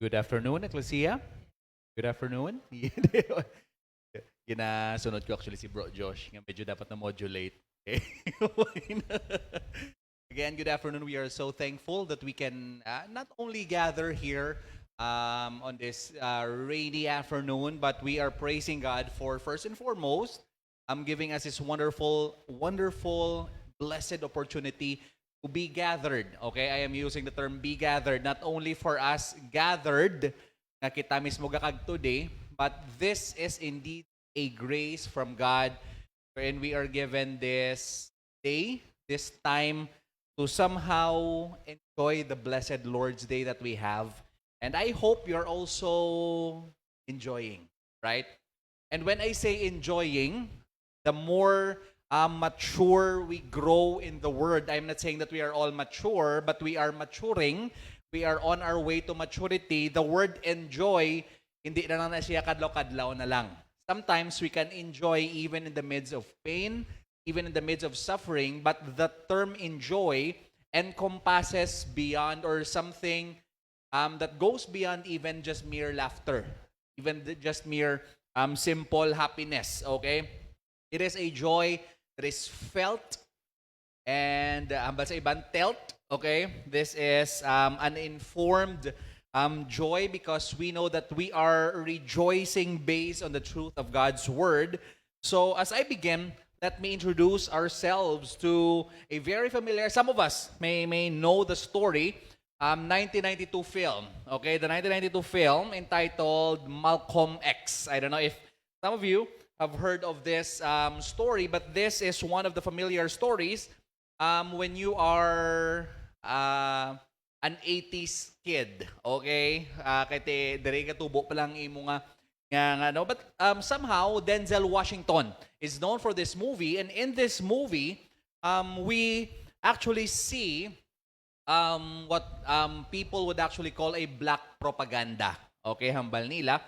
Good afternoon, Ecclesia. Good afternoon. Ginasunod ko actually si Bro Josh. Nga medyo dapat na modulate. Okay? Again, good afternoon. We are so thankful that we can not only gather here on this rainy afternoon, but we are praising God for first and foremost, giving us this wonderful, wonderful, blessed opportunity to be gathered. Okay, I am using the term be gathered, not only for us gathered, na kita mismo gakag today, but this is indeed a grace from God wherein we are given this day, this time to somehow enjoy the blessed Lord's Day that we have. And I hope you're also enjoying, right? And when I say enjoying, the more mature we grow in the Word, I'm not saying that we are all mature, but we are maturing. We are on our way to maturity. The word enjoy, hindi na lang na siya kadlaw-kadlaw na lang. Sometimes we can enjoy even in the midst of pain, even in the midst of suffering, but the term enjoy encompasses beyond or something that goes beyond even just mere laughter, even just mere simple happiness, okay? It is a joy that is felt and sa ibang telt, okay? This is an informed joy because we know that we are rejoicing based on the truth of God's word. So as I begin, let me introduce ourselves to a very familiar, some of us may know the story, 1992 film. Okay, the 1992 film entitled Malcolm X. I don't know if some of you have heard of this story, but this is one of the familiar stories when you are an 80s kid, okay? Kaya dire ka tubo pa lang imo nga no, but somehow Denzel Washington is known for this movie, and in this movie we actually see what people would actually call a black propaganda. Okay, hambal nila.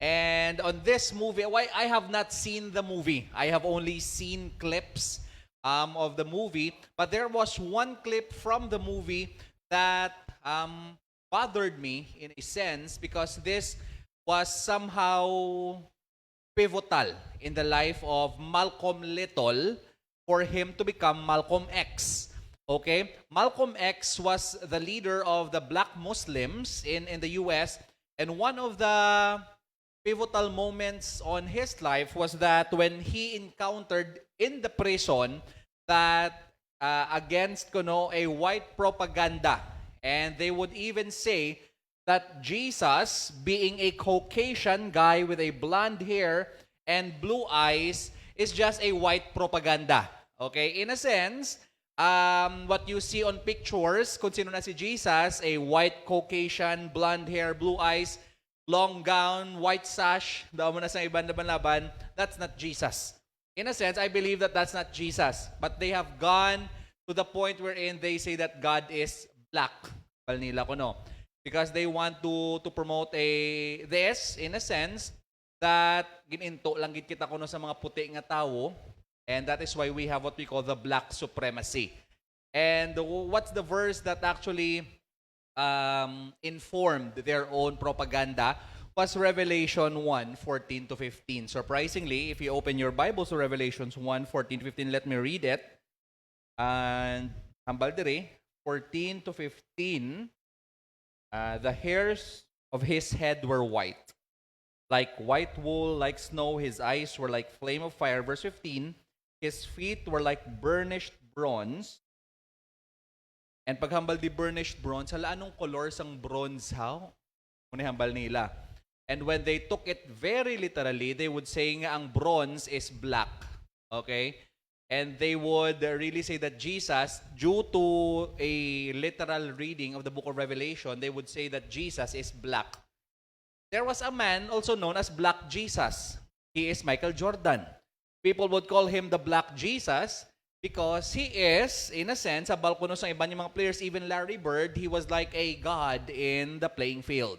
And on this movie, why I have not seen the movie. I have only seen clips of the movie, but there was one clip from the movie that bothered me in a sense because this was somehow pivotal in the life of Malcolm Little for him to become Malcolm X. Okay? Malcolm X was the leader of the black Muslims in the US, and one of the pivotal moments on his life was that when he encountered in the prison that against a white propaganda, and they would even say that Jesus, being a Caucasian guy with a blonde hair and blue eyes, is just a white propaganda. Okay, in a sense, what you see on pictures, kung sino na si Jesus, a white Caucasian, blonde hair, blue eyes, long gown, white sash, daw mo na sa ibang laban, that's not Jesus. In a sense, I believe that that's not Jesus. But they have gone to the point wherein they say that God is black. Pal nila ko no. Because they want to promote this, in a sense, that gininto lang gid kita kuno sa mga puti nga tawo. And that is why we have what we call the black supremacy. And what's the verse that actually informed their own propaganda was Revelation 1:14 to 15. Surprisingly, if you open your Bibles to Revelations 1:14 to 15, let me read it. And hambal dire, 14 to 15, the hairs of his head were white, like white wool, like snow. His eyes were like flame of fire. Verse 15, his feet were like burnished bronze. And paghambal di burnished bronze, hala anong color sang bronze how? Kung hambal nila. And when they took it very literally, they would say nga ang bronze is black. Okay? And they would really say that Jesus, due to a literal reading of the book of Revelation, they would say that Jesus is black. There was a man also known as Black Jesus. He is Michael Jordan. People would call him the Black Jesus because he is, in a sense, abal kuno sa iba mga players, even Larry Bird, he was like a god in the playing field.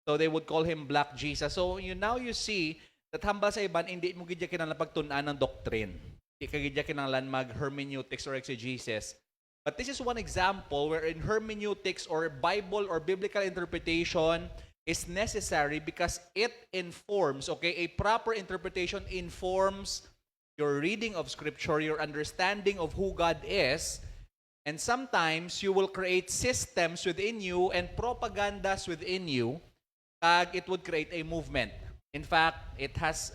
So they would call him Black Jesus. So now you see that hambal sa iban, hindi mo gidya kinahanglan pagtun-an ng doctrine. Hindi ka gidya kinahanglan mag hermeneutics or exegesis. But this is one example wherein hermeneutics or Bible or biblical interpretation is necessary because it informs, okay, a proper interpretation informs your reading of Scripture, your understanding of who God is, and sometimes you will create systems within you and propagandas within you, it would create a movement. In fact, it has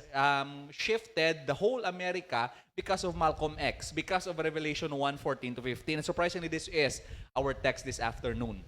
shifted the whole America because of Malcolm X, because of Revelation 1:14 to 15. And surprisingly, this is our text this afternoon.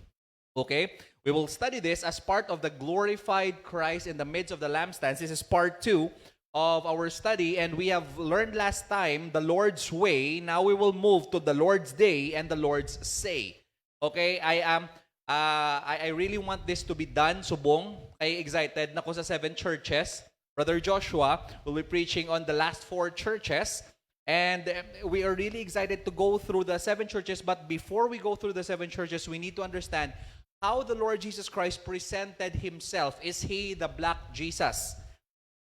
Okay? We will study this as part of the glorified Christ in the midst of the lampstands. This is part 2 of our study, and we have learned last time the Lord's way. Now we will move to the Lord's day and the Lord's say. Okay? I really want this to be done, subong. Ay excited na ko sa 7 churches. Brother Joshua will be preaching on the last 4 churches. And we are really excited to go through the 7 churches. But before we go through the 7 churches, we need to understand how the Lord Jesus Christ presented Himself. Is He the black Jesus?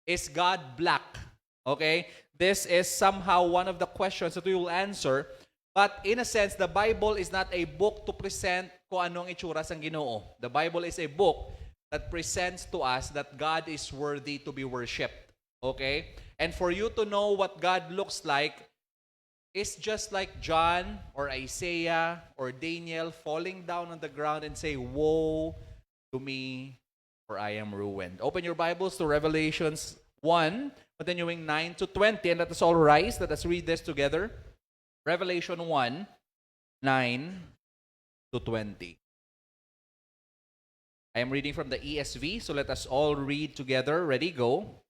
Is God black? Okay? This is somehow one of the questions that we will answer. But in a sense, the Bible is not a book to present kung anong itsura sang Ginoo. The Bible is a book that presents to us that God is worthy to be worshipped. Okay? And for you to know what God looks like, is just like John or Isaiah or Daniel falling down on the ground and say, "Woe to me, for I am ruined." Open your Bibles to Revelations 1, continuing 9 to 20, and let us all rise. Let us read this together. Revelation 1, 9 to 20. I am reading from the ESV, so let us all read together. Ready, go.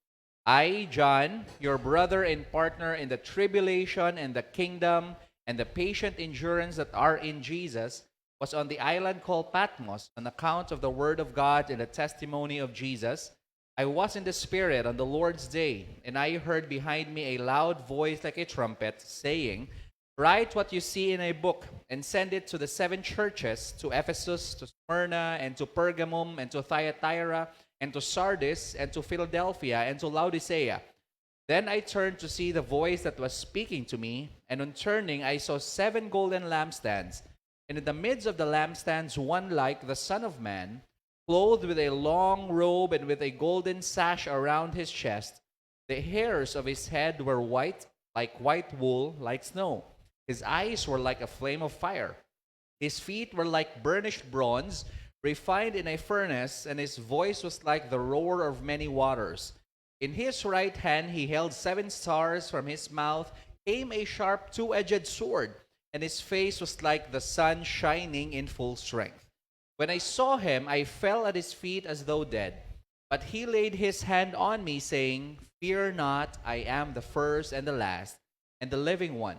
I, John, your brother and partner in the tribulation and the kingdom and the patient endurance that are in Jesus, was on the island called Patmos on account of the word of God and the testimony of Jesus. I was in the Spirit on the Lord's day, and I heard behind me a loud voice like a trumpet, saying, "Write what you see in a book, and send it to the 7 churches, to Ephesus, to Smyrna, and to Pergamum, and to Thyatira, and to Sardis, and to Philadelphia, and to Laodicea." Then I turned to see the voice that was speaking to me, and on turning I saw 7 golden lampstands, and in the midst of the lampstands one like the Son of Man, clothed with a long robe and with a golden sash around his chest. The hairs of his head were white, like white wool, like snow. His eyes were like a flame of fire. His feet were like burnished bronze, refined in a furnace, and his voice was like the roar of many waters. In his right hand he held 7 stars. From his mouth came a sharp 2-edged sword, and his face was like the sun shining in full strength. When I saw him, I fell at his feet as though dead. But he laid his hand on me, saying, "Fear not, I am the first and the last, and the living one.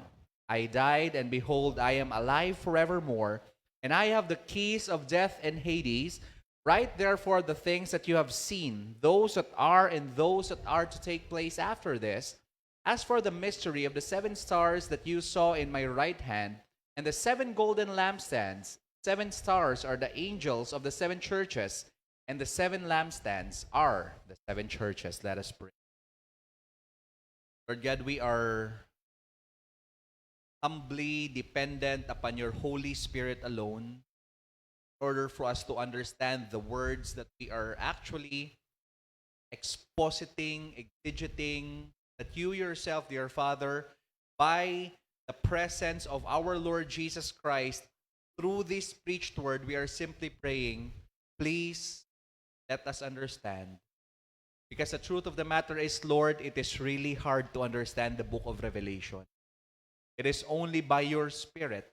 I died, and behold, I am alive forevermore, and I have the keys of death and Hades. Write therefore the things that you have seen, those that are and those that are to take place after this. As for the mystery of the 7 stars that you saw in my right hand, and the 7 golden lampstands, 7 stars are the angels of the 7 churches, and the 7 lampstands are the 7 churches." Let us pray. Lord God, we are humbly dependent upon your Holy Spirit alone in order for us to understand the words that we are actually expositing, exegeting, that you yourself, dear Father, by the presence of our Lord Jesus Christ, through this preached word, we are simply praying, please let us understand. Because the truth of the matter is, Lord, it is really hard to understand the book of Revelation. It is only by your Spirit,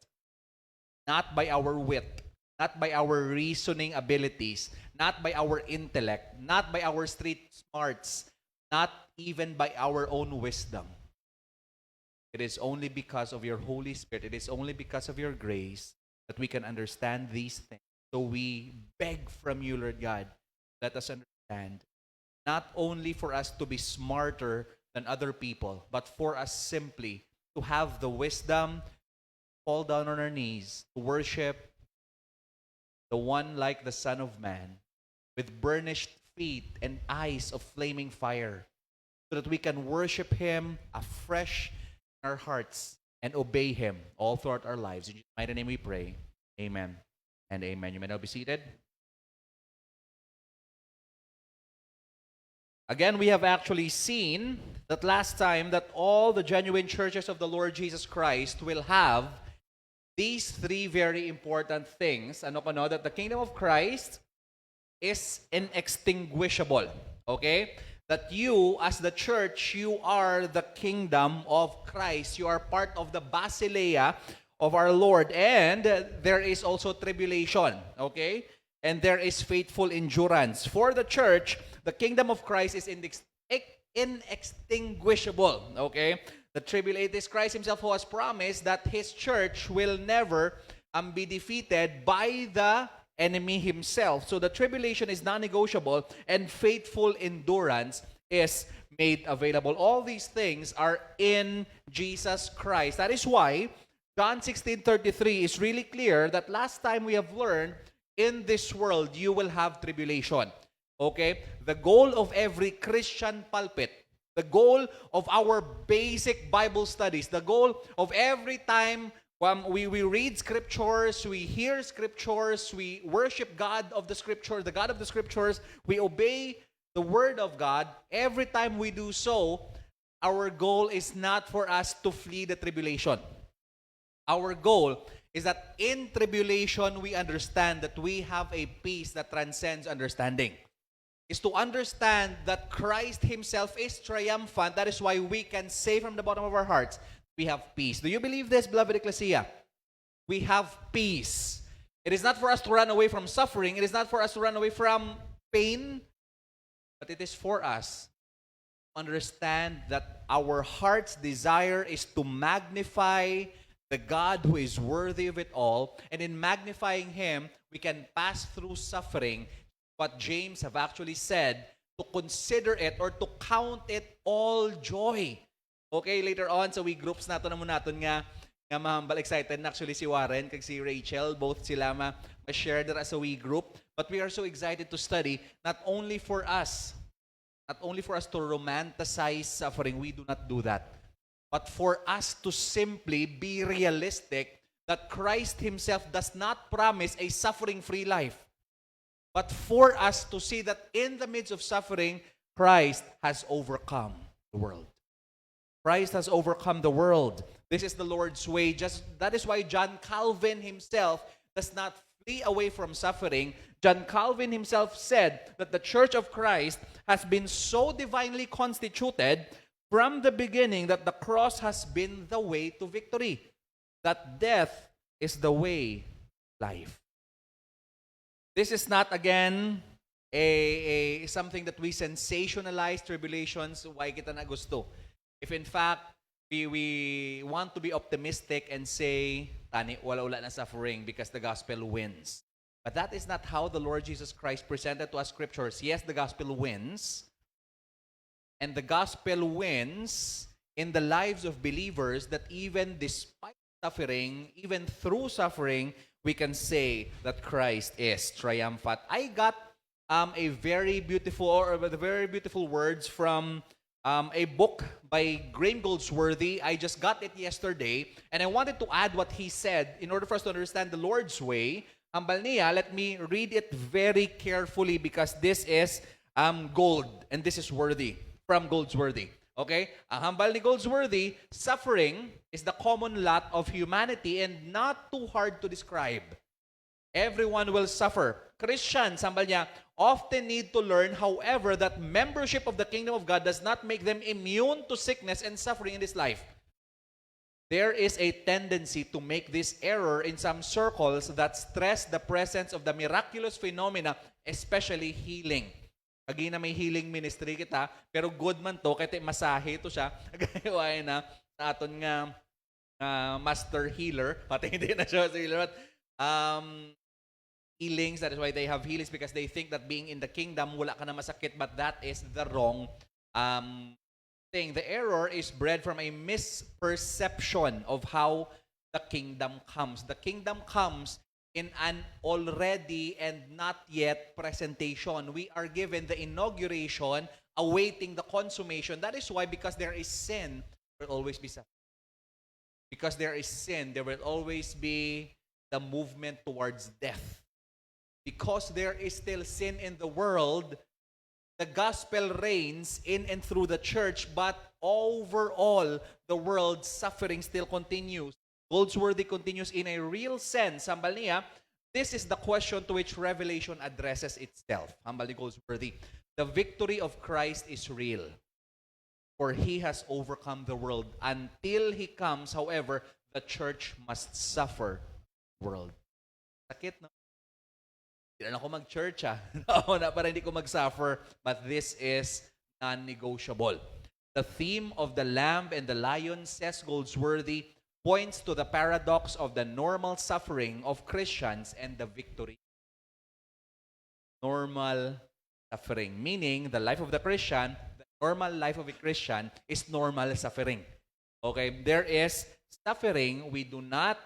not by our wit, not by our reasoning abilities, not by our intellect, not by our street smarts, not even by our own wisdom. It is only because of your Holy Spirit, it is only because of your grace that we can understand these things. So we beg from you, Lord God, let us understand, not only for us to be smarter than other people, but for us simply to have the wisdom, fall down on our knees, to worship the one like the Son of Man, with burnished feet and eyes of flaming fire, so that we can worship Him afresh in our hearts and obey Him all throughout our lives. In Jesus' mighty name we pray. Amen and amen. You may now be seated. Again, we have actually seen that last time that all the genuine churches of the Lord Jesus Christ will have these three very important things. Ano pa no? That the kingdom of Christ is inextinguishable. Okay? That you, as the church, you are the kingdom of Christ. You are part of the basileia of our Lord. And there is also tribulation. Okay? And there is faithful endurance. For the church, the kingdom of Christ is inextinguishable. Okay? The tribulation is Christ Himself who has promised that His church will never be defeated by the enemy himself. So the tribulation is non-negotiable and faithful endurance is made available. All these things are in Jesus Christ. That is why John 16:33 is really clear that last time we have learned, in this world you will have tribulation. Okay? The goal of every Christian pulpit, the goal of our basic Bible studies, the goal of every time we read scriptures, we hear scriptures, we worship God of the scriptures, the God of the scriptures, we obey the word of God. Every time we do so, our goal is not for us to flee the tribulation. Our goal is that in tribulation, we understand that we have a peace that transcends understanding. Is to understand that Christ Himself is triumphant. That is why we can say from the bottom of our hearts, we have peace. Do you believe this, beloved Ecclesia? We have peace. It is not for us to run away from suffering. It is not for us to run away from pain. But it is for us to understand that our heart's desire is to magnify the God who is worthy of it all. And in magnifying Him, we can pass through suffering. What James have actually said, to consider it or to count it all joy. Okay, later on sa we groups nato nga mahambal excited na actually si Warren kag si Rachel, both sila ma-share that as a we group. But we are so excited to study not only for us to romanticize suffering, we do not do that. But for us to simply be realistic that Christ Himself does not promise a suffering-free life. But for us to see that in the midst of suffering, Christ has overcome the world. Christ has overcome the world. This is the Lord's way. That is why John Calvin himself does not flee away from suffering. John Calvin himself said that the Church of Christ has been so divinely constituted from the beginning that the cross has been the way to victory. That death is the way to life. This is not, again, a something that we sensationalize tribulations. Why kita na gusto? If in fact, we want to be optimistic and say, tani, wala na suffering because the gospel wins. But that is not how the Lord Jesus Christ presented to us scriptures. Yes, the gospel wins. And the gospel wins in the lives of believers that even despite suffering, even through suffering, we can say that Christ is triumphant. I got a very beautiful words from a book by Graham Goldsworthy. I just got it yesterday, and I wanted to add what he said in order for us to understand the Lord's way. Hambal niya, let me read it very carefully because this is gold, and this is worthy from Goldsworthy. Okay? Ang hambal ni Goldsworthy, suffering is the common lot of humanity and not too hard to describe. Everyone will suffer. Christians, hambal niya, often need to learn, however, that membership of the kingdom of God does not make them immune to sickness and suffering in this life. There is a tendency to make this error in some circles that stress the presence of the miraculous phenomena, especially healing. Agi na may healing ministry kita, pero good man to, kaya masahe to siya. Gayaway na aton nga master healer. Pati hindi na siya healer. Healings, that is why they have healings, because they think that being in the kingdom, wala ka na masakit, but that is the wrong thing. The error is bred from a misperception of how the kingdom comes. The kingdom comes in an already and not yet presentation. We are given the inauguration, awaiting the consummation. That is why, because there is sin, there will always be suffering. Because there is sin, there will always be the movement towards death. Because there is still sin in the world, the gospel reigns in and through the church, but overall, the world's suffering still continues. Goldsworthy continues in a real sense. Hambal niya, this is the question to which Revelation addresses itself. Hambal ni Goldsworthy, the victory of Christ is real, for He has overcome the world. Until He comes, however, the church must suffer the world. Sakit, no? Hindi na ako mag-church, ha? Na para hindi ko mag-suffer. But this is non-negotiable. The theme of the lamb and the lion, says Goldsworthy, points to the paradox of the normal suffering of Christians and the victory. Normal suffering, meaning the life of the Christian, the normal life of a Christian is normal suffering. Okay, there is suffering. We do not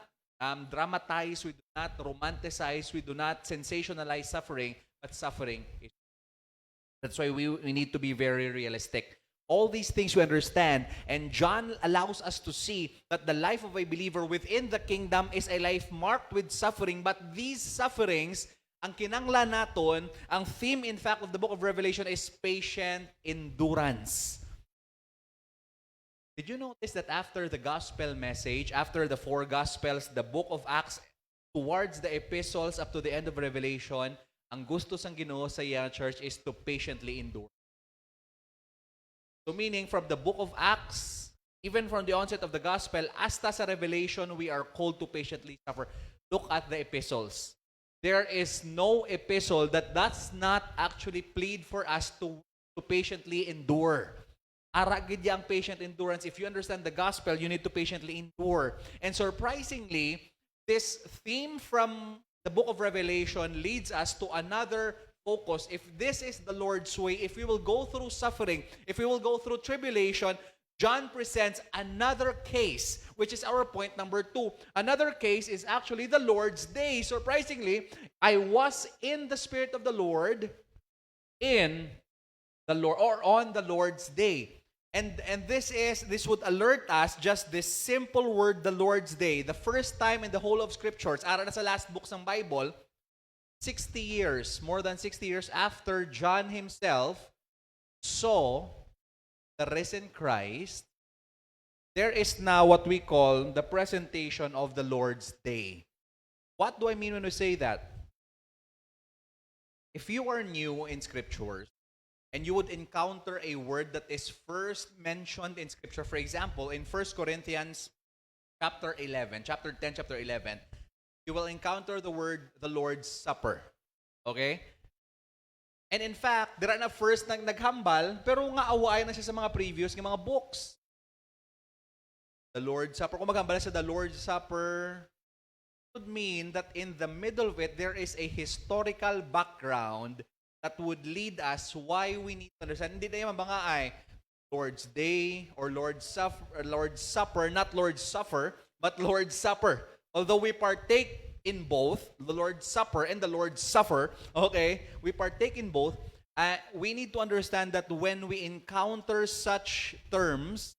dramatize, we do not romanticize, we do not sensationalize suffering, but suffering is. That's why we need to be very realistic. All these things we understand, and John allows us to see that the life of a believer within the kingdom is a life marked with suffering, but these sufferings, ang kinanglan naton, ang theme in fact of the book of Revelation is patient endurance. Did you notice that after the gospel message, after the 4 gospels, the book of Acts, towards the epistles up to the end of Revelation, ang gusto sang Ginoo sa iyang church is to patiently endure. So meaning from the book of Acts, even from the onset of the gospel, hasta sa Revelation, we are called to patiently suffer. Look at the epistles. There is no epistle that does not actually plead for us to patiently endure. Aragid yang patient endurance. If you understand the gospel, you need to patiently endure. And surprisingly, this theme from the book of Revelation leads us to another focus. If this is the Lord's way, if we will go through suffering, if we will go through tribulation, John presents another case, which is our point number 2. Another case is actually the Lord's day. Surprisingly, I was in the Spirit of the Lord in the Lord, or on the Lord's day. And this would alert us, just this simple word, the Lord's day. The first time in the whole of Scriptures, ara na sa last books ng Bible, 60 years, more than 60 years after John himself saw the risen Christ, there is now what we call the presentation of the Lord's day. What do I mean when we say that? If you are new in Scriptures, and you would encounter a word that is first mentioned in Scripture, for example, in 1 Corinthians chapter 11, chapter 10, chapter 11, you will encounter the word, the Lord's Supper. Okay? And in fact, dira na first naghambal, pero nga away na siya sa mga previous ng mga books. The Lord's Supper, kung maghambal sa the Lord's Supper, would mean that in the middle of it, there is a historical background that would lead us why we need to understand. Hindi na yung mga ay Lord's Day or Lord's Supper, not Lord's Suffer, but Lord's Supper. Although we partake in both, the Lord's Supper and the Lord's Suffer, okay, we partake in both, we need to understand that when we encounter such terms,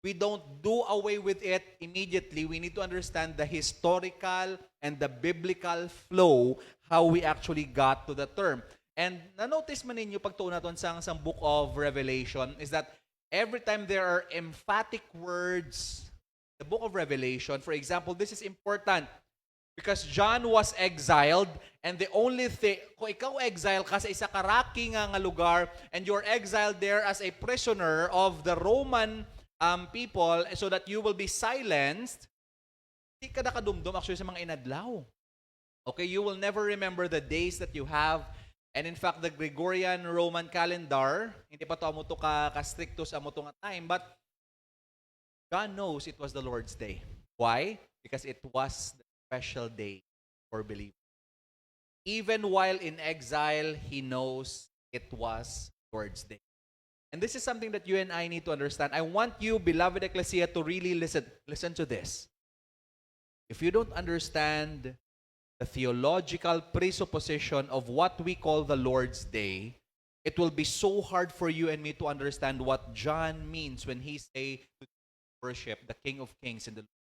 we don't do away with it immediately. We need to understand the historical and the biblical flow, how we actually got to the term. And na-notice man ninyo pagtuon naton sa book of Revelation is that every time there are emphatic words, the book of Revelation, for example, this is important because John was exiled, and the only thing, kung ikaw exile ka sa isa karaki nga lugar and you're exiled there as a prisoner of the Roman people so that you will be silenced, hindi ka nakadumdum actually sa mga inadlaw. Okay, you will never remember the days that you have. And in fact, the Gregorian Roman calendar, hindi pa to amo to ka-strictus amo to nga time, but God knows it was the Lord's day. Why? Because it was the special day for believers. Even while in exile, He knows it was Lord's day. And this is something that you and I need to understand. I want you, beloved Ecclesia, to really listen to this. If you don't understand the theological presupposition of what we call the Lord's Day, it will be so hard for you and me to understand what John means when he say to worship the King of Kings and the Lord.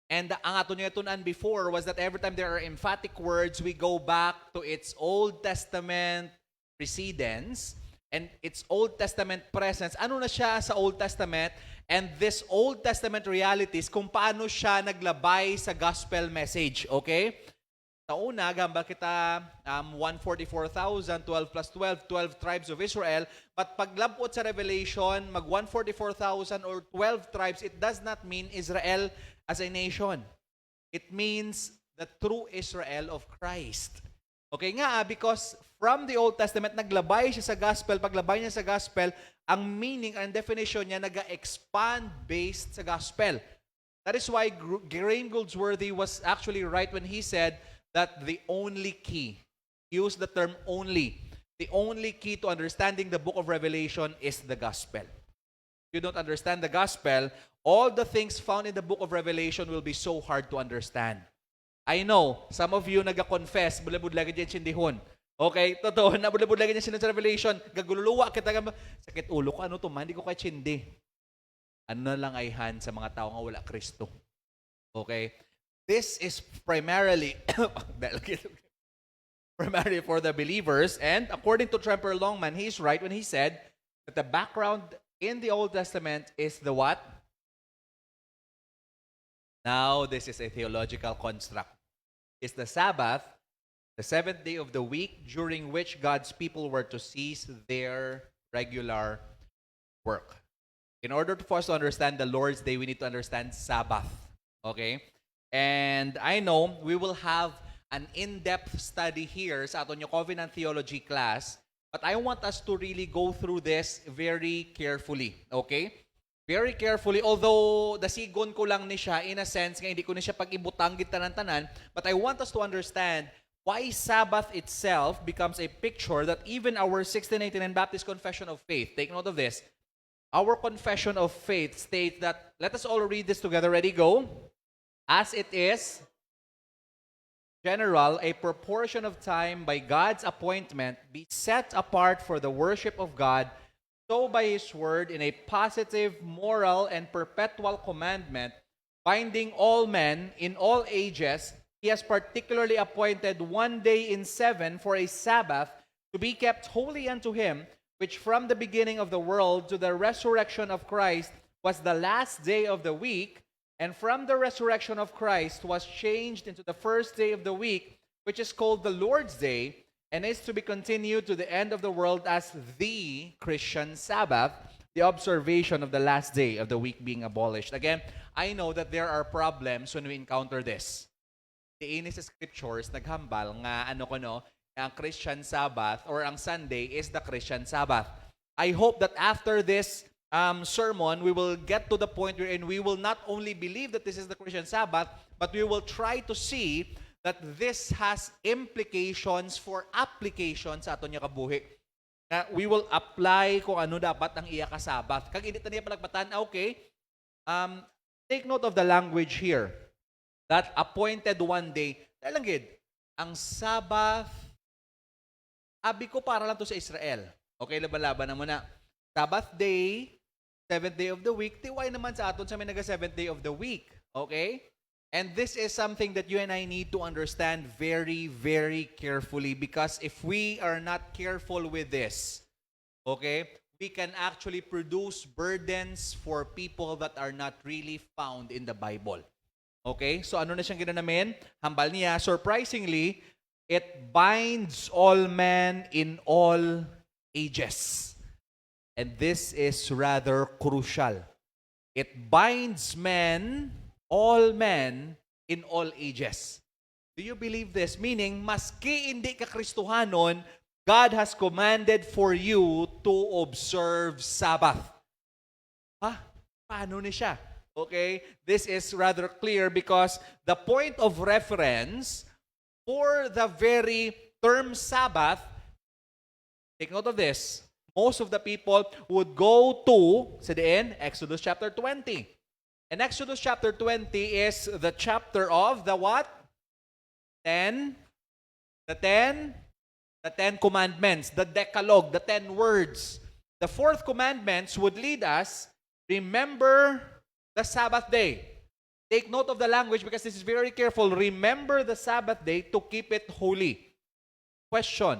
And ang ato niya tunan before was that every time there are emphatic words, we go back to its Old Testament precedence and its Old Testament presence. Ano na siya sa Old Testament? And this Old Testament realities, kung paano siya naglabay sa gospel message. Okay? Sa una, gambal kita 144,000, 12 plus 12, 12 tribes of Israel. But paglabot sa Revelation, mag 144,000 or 12 tribes, it does not mean Israel as a nation. It means the true Israel of Christ. Okay nga, because from the Old Testament, naglabay siya sa gospel. Paglabay niya sa gospel, ang meaning and definition niya nag-expand based sa gospel. That is why Graham Goldsworthy was actually right when he said that the only key, use the term only, the only key to understanding the book of Revelation is the gospel. If you don't understand the gospel, all the things found in the book of Revelation will be so hard to understand. I know, some of you nag-confess, bulabudlagin dyan sindihon. Okay, totoo, nabulabudlagin dyan sinun sa Revelation, gagululuwa kita, sakit ulo ko, ano to man, hindi ko kaya chindi. Ano na lang ay han sa mga tao nga wala Kristo. Okay? This is primarily for the believers, and according to Tremper Longman, he's right when he said that the background in the Old Testament is the what? Now, this is a theological construct. It's the Sabbath, the seventh day of the week, during which God's people were to cease their regular work. In order for us to understand the Lord's Day, we need to understand Sabbath. Okay? And I know we will have an in-depth study here sa aton yung Covenant Theology class, but I want us to really go through this very carefully. Okay? Very carefully, although dasigon ko lang ni siya in a sense, nga hindi ko ni siya pag-ibutang tanan-tanan, but I want us to understand why Sabbath itself becomes a picture that even our 1689 Baptist Confession of Faith, take note of this, our Confession of Faith states that, let us all read this together, ready, go. As it is, general, a proportion of time by God's appointment be set apart for the worship of God, so by His word in a positive, moral, and perpetual commandment, binding all men in all ages, He has particularly appointed one day in 7 for a Sabbath to be kept holy unto Him, which from the beginning of the world to the resurrection of Christ was the last day of the week, and from the resurrection of Christ was changed into the first day of the week, which is called the Lord's Day, and is to be continued to the end of the world as the Christian Sabbath, the observation of the last day of the week being abolished. Again, I know that there are problems when we encounter this. The inis sa scriptures, naghambal nga ang Christian Sabbath or ang Sunday is the Christian Sabbath. I hope that after this sermon, we will get to the point wherein we will not only believe that this is the Christian Sabbath, but we will try to see that this has implications for application sa aton nga kabuhi. Na we will apply kung ano dapat ang iya ka Sabbath. Kag hindi taniya palagpatan, okay? Take note of the language here. That appointed one day. Dahil lang gid, ang Sabbath, abi ko para lang to sa Israel. Okay, laban-laban na muna. Sabbath day, seventh day of the week, tiway naman sa aton sa may naga seventh day of the week. Okay? And this is something that you and I need to understand very, very carefully, because if we are not careful with this, okay, we can actually produce burdens for people that are not really found in the Bible. Okay? So ano na siyang ginanamin? Hambal niya, surprisingly, it binds all men in all ages. And this is rather crucial. It binds men, all men, in all ages. Do you believe this? Meaning, maski hindi ka Kristohanon, God has commanded for you to observe Sabbath. Ha? Paano ni siya? Okay? This is rather clear because the point of reference for the very term Sabbath, take note of this, most of the people would go to, sa diin, Exodus chapter 20. And Exodus chapter 20 is the chapter of the what? The Ten Commandments, the Decalogue, the 10 words. The fourth commandments would lead us, remember the Sabbath day. Take note of the language because this is very careful. Remember the Sabbath day to keep it holy. Question.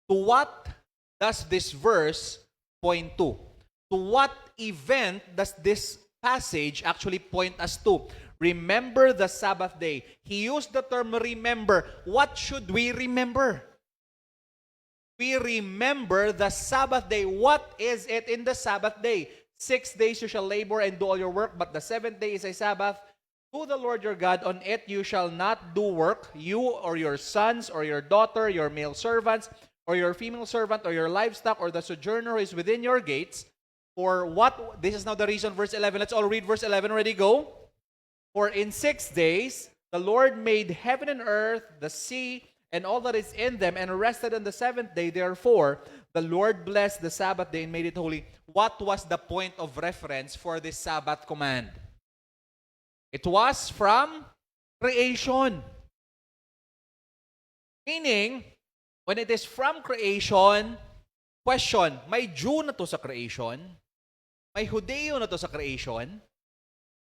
To what does this verse point to? To what event does this passage actually point us to? Remember the Sabbath day. He used the term remember. What should we remember? We remember the Sabbath day. What is it in the Sabbath day? 6 days you shall labor and do all your work, but the 7th day is a Sabbath to the Lord your God. On it you shall not do work, you or your sons or your daughter, your male servants, or your female servant, or your livestock, or the sojourner who is within your gates. For what? This is now the reason, verse 11. Let's all read verse 11. Ready, go. For in 6 days the Lord made heaven and earth, the sea, and all that is in them, and rested on the 7th day. Therefore, the Lord blessed the Sabbath day and made it holy. What was the point of reference for this Sabbath command? It was from creation. Meaning, when it is from creation, question, may Jew na to sa creation? May Hudeo na to sa creation?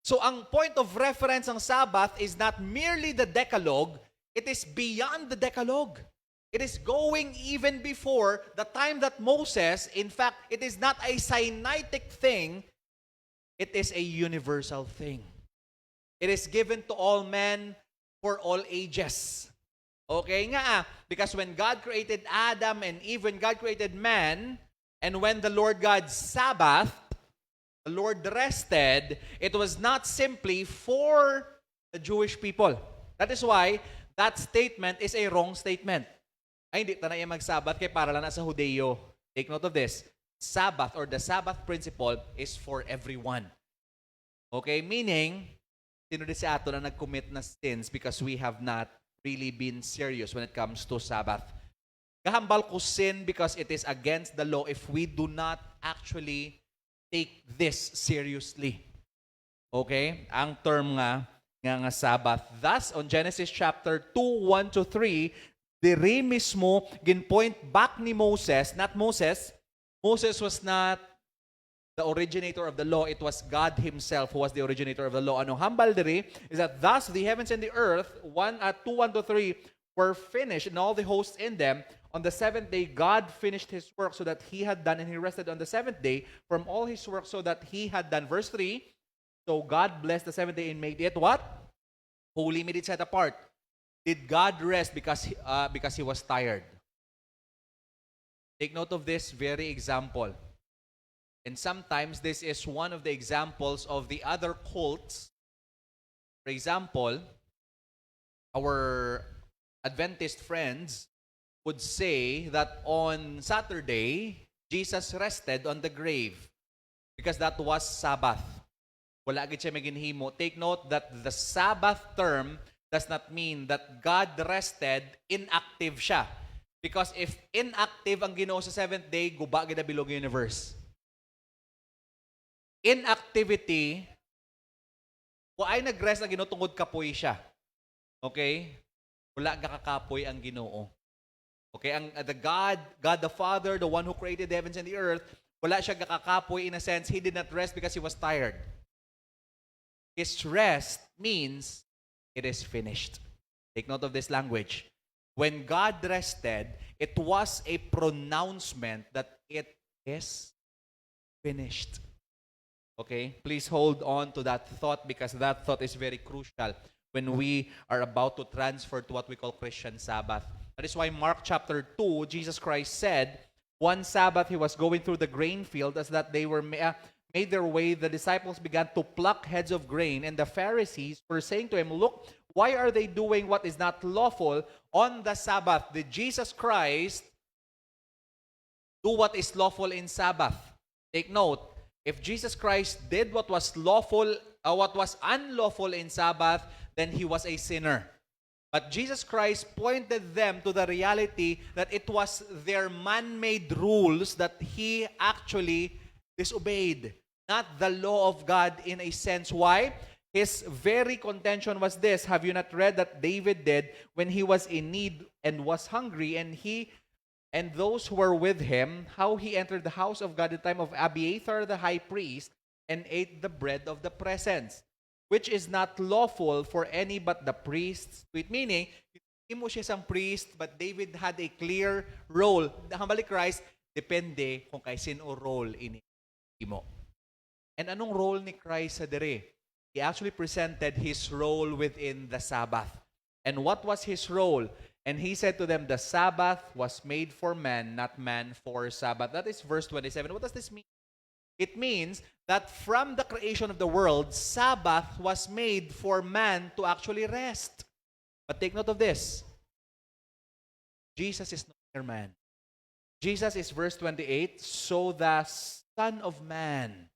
So, ang point of reference ng Sabbath is not merely the Decalogue, it is beyond the Decalogue. It is going even before the time that Moses, in fact, it is not a Sinaitic thing, it is a universal thing. It is given to all men for all ages. Okay nga, because when God created Adam and Eve, when God created man, and when the Lord God Sabbath, the Lord rested, it was not simply for the Jewish people. That is why that statement is a wrong statement. Ay, hindi tanay mag-Sabbath kay para lang na sa Hudeo. Take note of this. Sabbath or the Sabbath principle is for everyone. Okay? Meaning, sino din si ato na nag-commit na sins because we have not really been serious when it comes to Sabbath. Kahambal ko sin because it is against the law if we do not actually take this seriously. Okay? Ang term nga Sabbath. Thus, on Genesis chapter 2, 1 to 3, diri mismo, ginpoint back ni Moses, not Moses. Moses was not the originator of the law. It was God Himself who was the originator of the law. Ano hambal diri is that thus the heavens and the earth, 2, 1 to 3, were finished and all the hosts in them. On the 7th day, God finished His work so that He had done, and He rested on the 7th day from all His work so that He had done. Verse 3, so God blessed the 7th day and made it what? Holy, made it set apart. Did God rest because He was tired? Take note of this very example. And sometimes this is one of the examples of the other cults. For example, our Adventist friends would say that on Saturday, Jesus rested on the grave because that was Sabbath. Wala gid siya maginhimo. Take note that the Sabbath term does not mean that God rested, inactive siya. Because if inactive ang Ginoo sa 7th day, guba gid bilog universe. Inactivity, kung ay nag-rest ang Ginoo tungod kapoy siya. Okay? Wala gakakapoy ang Ginoo. Okay, the God the Father, the one who created the heavens and the earth, wala siya gakakapoy in a sense. He did not rest because He was tired. His rest means it is finished. Take note of this language. When God rested, it was a pronouncement that it is finished. Okay? Please hold on to that thought because that thought is very crucial when we are about to transfer to what we call Christian Sabbath. That is why Mark chapter 2, Jesus Christ said, one Sabbath He was going through the grain field as that they were made their way. The disciples began to pluck heads of grain, and the Pharisees were saying to Him, look, why are they doing what is not lawful on the Sabbath? Did Jesus Christ do what is lawful in Sabbath? Take note, if Jesus Christ did what was lawful, what was unlawful in Sabbath, then He was a sinner. But Jesus Christ pointed them to the reality that it was their man-made rules that He actually disobeyed, not the law of God in a sense. Why? His very contention was this. Have you not read that David did when he was in need and was hungry, and he and those who were with him, how he entered the house of God at the time of Abiathar the high priest, and ate the bread of the presence, which is not lawful for any but the priests to eat. Meaning, hindi mo siya isang priest, but David had a clear role. Hambalik Christ, depende kung kay sino role ini mo. And anong role ni Christ sa dere? He actually presented his role within the Sabbath. And what was his role? And he said to them, the Sabbath was made for man, not man for Sabbath. That is verse 27. What does this mean? It means that from the creation of the world, Sabbath was made for man to actually rest. But take note of this. Jesus is not mere man. Jesus is verse 28, so the Son of Man.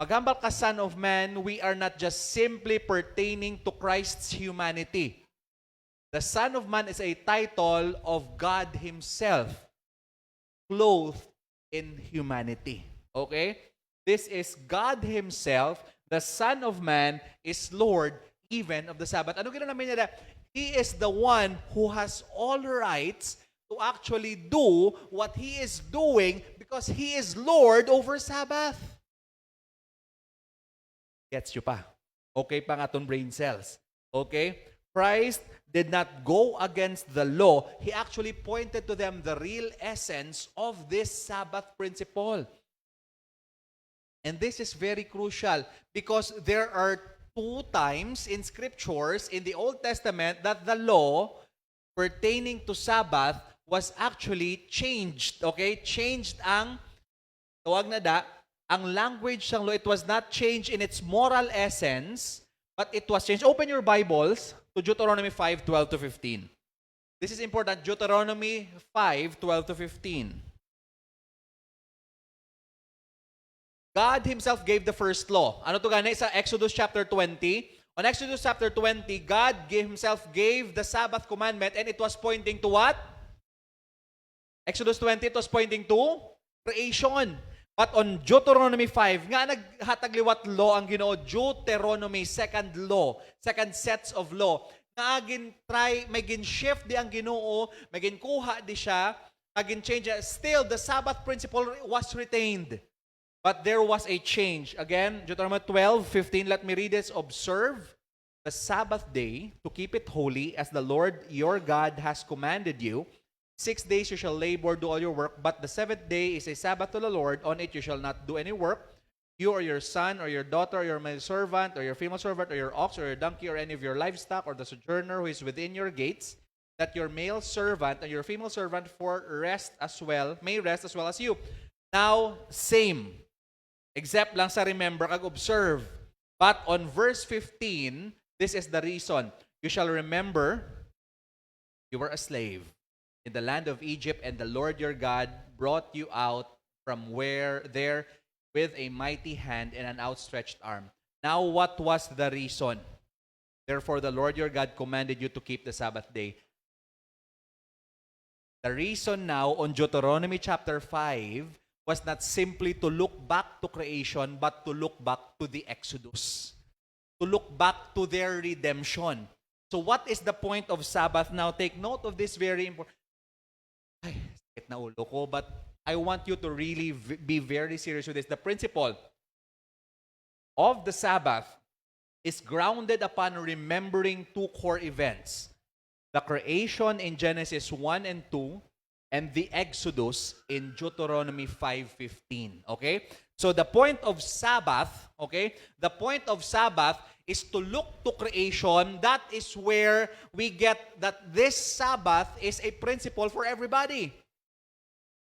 Paghambal ka Son of Man, we are not just simply pertaining to Christ's humanity. The Son of Man is a title of God Himself, clothed in humanity. Okay? This is God Himself. The Son of Man is Lord even of the Sabbath. Ano ginanamin niya? He is the one who has all rights to actually do what He is doing because He is Lord over Sabbath. Gets you pa? Okay pa nga itong brain cells. Okay? Christ did not go against the law. He actually pointed to them the real essence of this Sabbath principle. And this is very crucial because there are 2 times in scriptures in the Old Testament that the law pertaining to Sabbath was actually changed. Okay? Changed ang, tawag na da, ang language ng law. It was not changed in its moral essence, but it was changed. Open your Bibles to Deuteronomy 5:12 to 15. This is important. Deuteronomy 5:12 to 15. God Himself gave the first law. Ano to gani sa Exodus chapter 20? On Exodus chapter 20, God Himself gave the Sabbath commandment and it was pointing to what? Exodus 20, it was pointing to creation. But on Deuteronomy 5, nga naghatagliwat law ang Ginoo, Deuteronomy, second law, second sets of law. Nga may gin-shift di ang Ginoo, may gin-kuha di siya, gin-change. Still, the Sabbath principle was retained. But there was a change. Again, Deuteronomy 12:15, let me read this. Observe the Sabbath day to keep it holy as the Lord your God has commanded you. 6 days you shall labor, do all your work, but the 7th day is a Sabbath to the Lord. On it you shall not do any work. You or your son or your daughter or your male servant or your female servant or your ox or your donkey or any of your livestock or the sojourner who is within your gates, that your male servant and your female servant may rest as well as you. Now, same. Except lang sa remember, kag observe. But on verse 15, this is the reason. You shall remember you were a slave in the land of Egypt, and the Lord your God brought you out from there with a mighty hand and an outstretched arm. Now, what was the reason? Therefore, the Lord your God commanded you to keep the Sabbath day. The reason now on Deuteronomy chapter 5 was not simply to look back to creation, but to look back to the Exodus. To look back to their redemption. So what is the point of Sabbath? Now, take note of this very important. Ay, sakit na ulo ko, but I want you to really be very serious with this. The principle of the Sabbath is grounded upon remembering 2 core events. The creation in Genesis 1 and 2, and the Exodus in Deuteronomy 5:15. Okay? So the point of Sabbath, okay? The point of Sabbath is to look to creation. That is where we get that this Sabbath is a principle for everybody.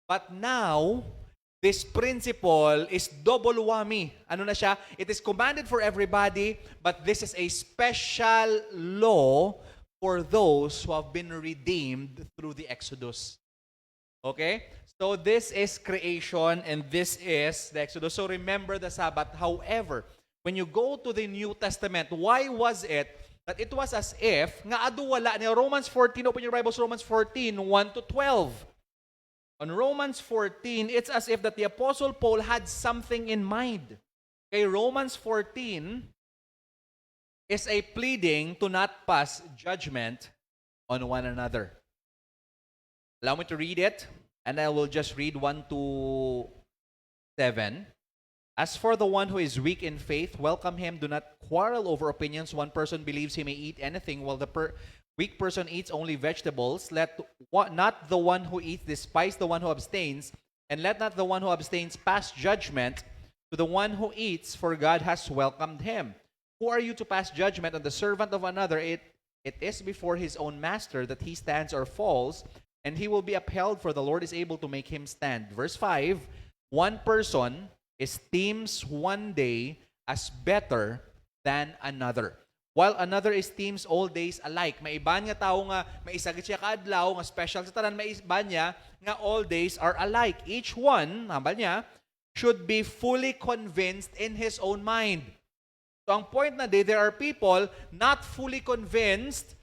But now, this principle is double whammy. Ano na siya? It is commanded for everybody, but this is a special law for those who have been redeemed through the Exodus. Okay? So this is creation and this is the Exodus. So remember the Sabbath. However, when you go to the New Testament, why was it that it was as if, nga adu wala ni Romans 14, open your Bibles, Romans 14, 1 to 12. On Romans 14, it's as if that the Apostle Paul had something in mind. Okay, Romans 14 is a pleading to not pass judgment on one another. Allow me to read it, and I will just read 1 to 7. As for the one who is weak in faith, welcome him. Do not quarrel over opinions. One person believes he may eat anything, while the weak person eats only vegetables. Let not the one who eats despise the one who abstains, and let not the one who abstains pass judgment to the one who eats, for God has welcomed him. Who are you to pass judgment on the servant of another? It is before his own master that he stands or falls, and he will be upheld, for the Lord is able to make him stand. Verse 5, one person esteems one day as better than another, while another esteems all days alike. May iba nga tao nga, may isagit siya kaadlaw, nga special sa tanan, may iba niya nga all days are alike. Each one, hambal niya, should be fully convinced in his own mind. So ang point na there are people not fully convinced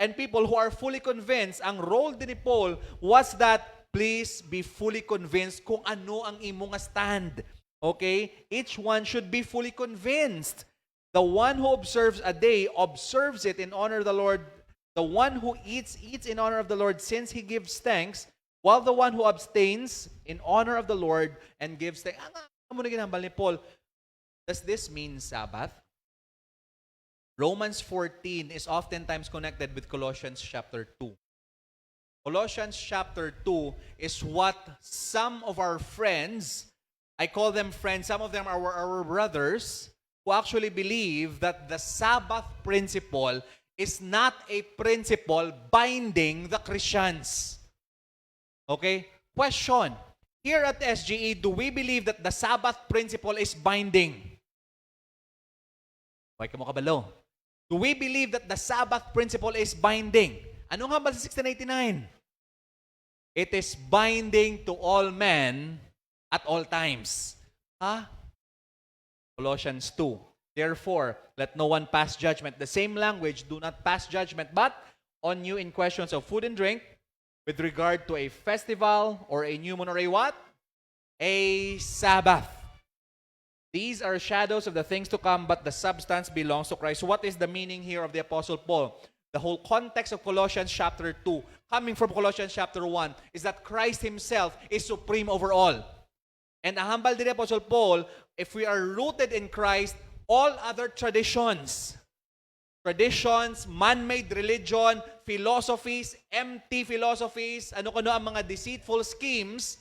and people who are fully convinced. Ang role din ni Paul was that please be fully convinced kung ano ang imo nga stand. Okay? Each one should be fully convinced. The one who observes a day observes it in honor of the Lord. The one who eats in honor of the Lord, since he gives thanks, while the one who abstains in honor of the Lord and gives thanks. Ano na ginambal ni Paul? Does this mean Sabbath? Romans 14 is oftentimes connected with Colossians chapter 2. Colossians chapter 2 is what some of our friends, I call them friends, some of them are our brothers, who actually believe that the Sabbath principle is not a principle binding the Christians. Okay? Question. Here at SGE, do we believe that the Sabbath principle is binding? Why ka mo kabalo? Do we believe that the Sabbath principle is binding? Anong hambal sa 1689? It is binding to all men at all times. Colossians 2. Therefore, let no one pass judgment. The same language, do not pass judgment, but on you in questions of food and drink, with regard to a festival or a new moon or a what? A Sabbath. These are shadows of the things to come, but the substance belongs to Christ. So what is the meaning here of the Apostle Paul? The whole context of Colossians chapter 2, coming from Colossians chapter 1, is that Christ himself is supreme over all. And ang hambal din ni Apostle Paul, if we are rooted in Christ, all other traditions, man-made religion, philosophies, empty philosophies, ano-ano ang mga deceitful schemes,